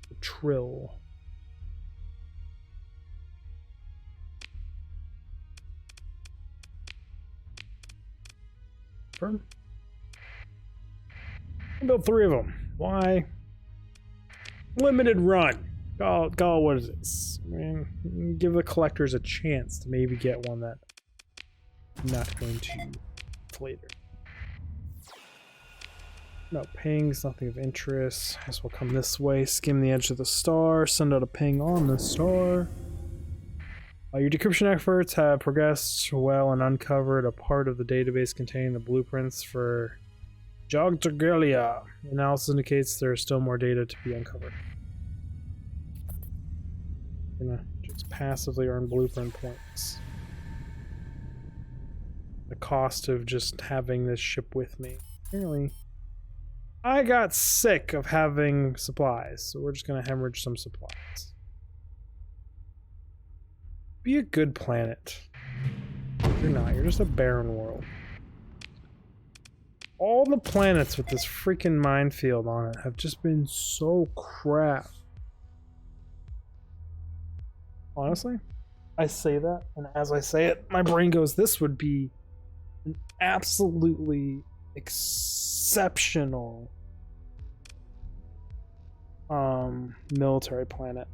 The Trill. Firm. I built 3 of them. Why? Limited run. Call what is this? I mean, give the collectors a chance to maybe get one that I'm not going to later. No pings, nothing of interest. Guess we'll come this way, skim the edge of the star, send out a ping on the star. Your decryption efforts have progressed well and uncovered a part of the database containing the blueprints for Jogtagalia. Analysis indicates there is still more data to be uncovered. I'm gonna just passively earn blueprint points. The cost of just having this ship with me. Apparently, I got sick of having supplies, so we're just gonna hemorrhage some supplies. Be a good planet. You're not. You're just a barren world. All the planets with this freaking minefield on it have just been so crap. Honestly, I say that, and as I say it, my brain goes, this would be an absolutely exceptional military planet.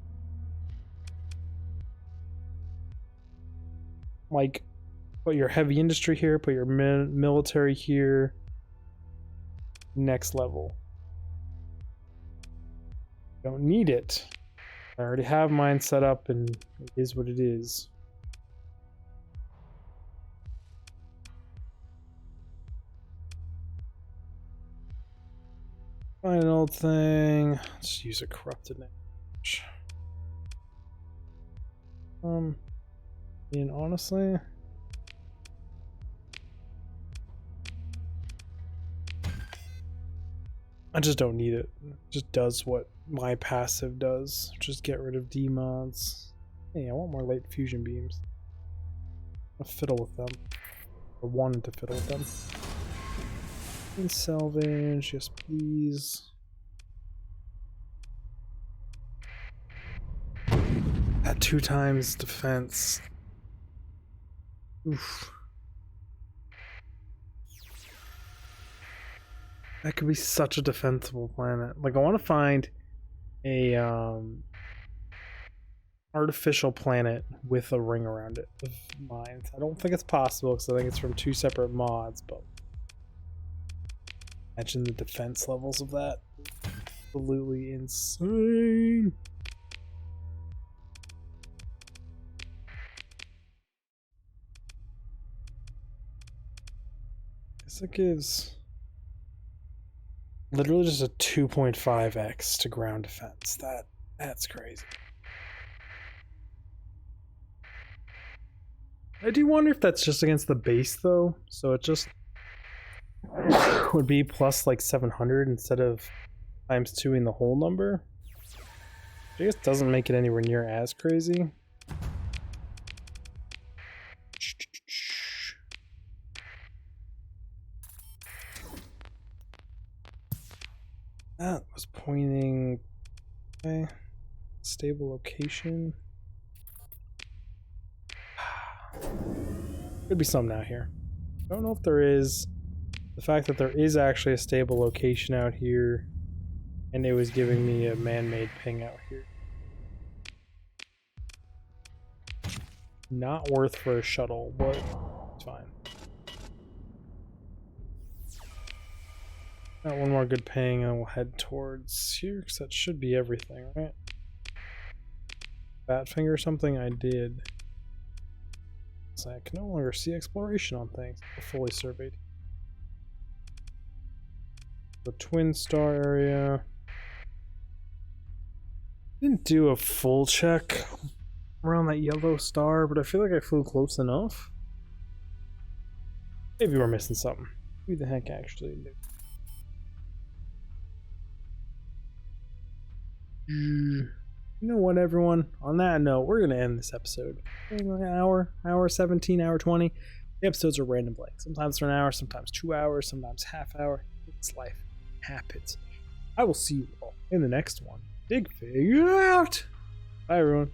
Like, put your heavy industry here, put your military here. Next level. Don't need it. I already have mine set up, and it is what it is. Find an old thing. Let's use a corrupted image. And honestly, I just don't need it. It just does what my passive does. Just get rid of demods. Hey, I want more late fusion beams. I'll fiddle with them. I wanted to fiddle with them. And salvage, yes please. At 2 times defense. Oof. That could be such a defensible planet. Like, I want to find a artificial planet with a ring around it of mines. I don't think it's possible because I think it's from 2 separate mods, but imagine the defense levels of that. Absolutely insane. Guess it gives literally just a 2.5x to ground defense. That's crazy. I do wonder if that's just against the base though. So it just would be plus like 700 instead of times 2ing the whole number. I guess doesn't make it anywhere near as crazy. That was pointing. Okay. Stable location. Could be some out here. I don't know if there is. The fact that there is actually a stable location out here, and it was giving me a man-made ping out here. Not worth for a shuttle, but it's fine. Got one more good ping, and we'll head towards here, because that should be everything, right? Batfinger or something I did. So I can no longer see exploration on things. Fully surveyed. The Twin Star area. Didn't do a full check around that yellow star, but I feel like I flew close enough. Maybe we're missing something. Who the heck actually knew? You know what, everyone? On that note, we're going to end this episode. An hour 17, hour 20. The episodes are random blank. Sometimes they're an hour, sometimes 2 hours, sometimes half hour. It's life. It happens. I will see you all in the next one. Digfig out! Bye, everyone.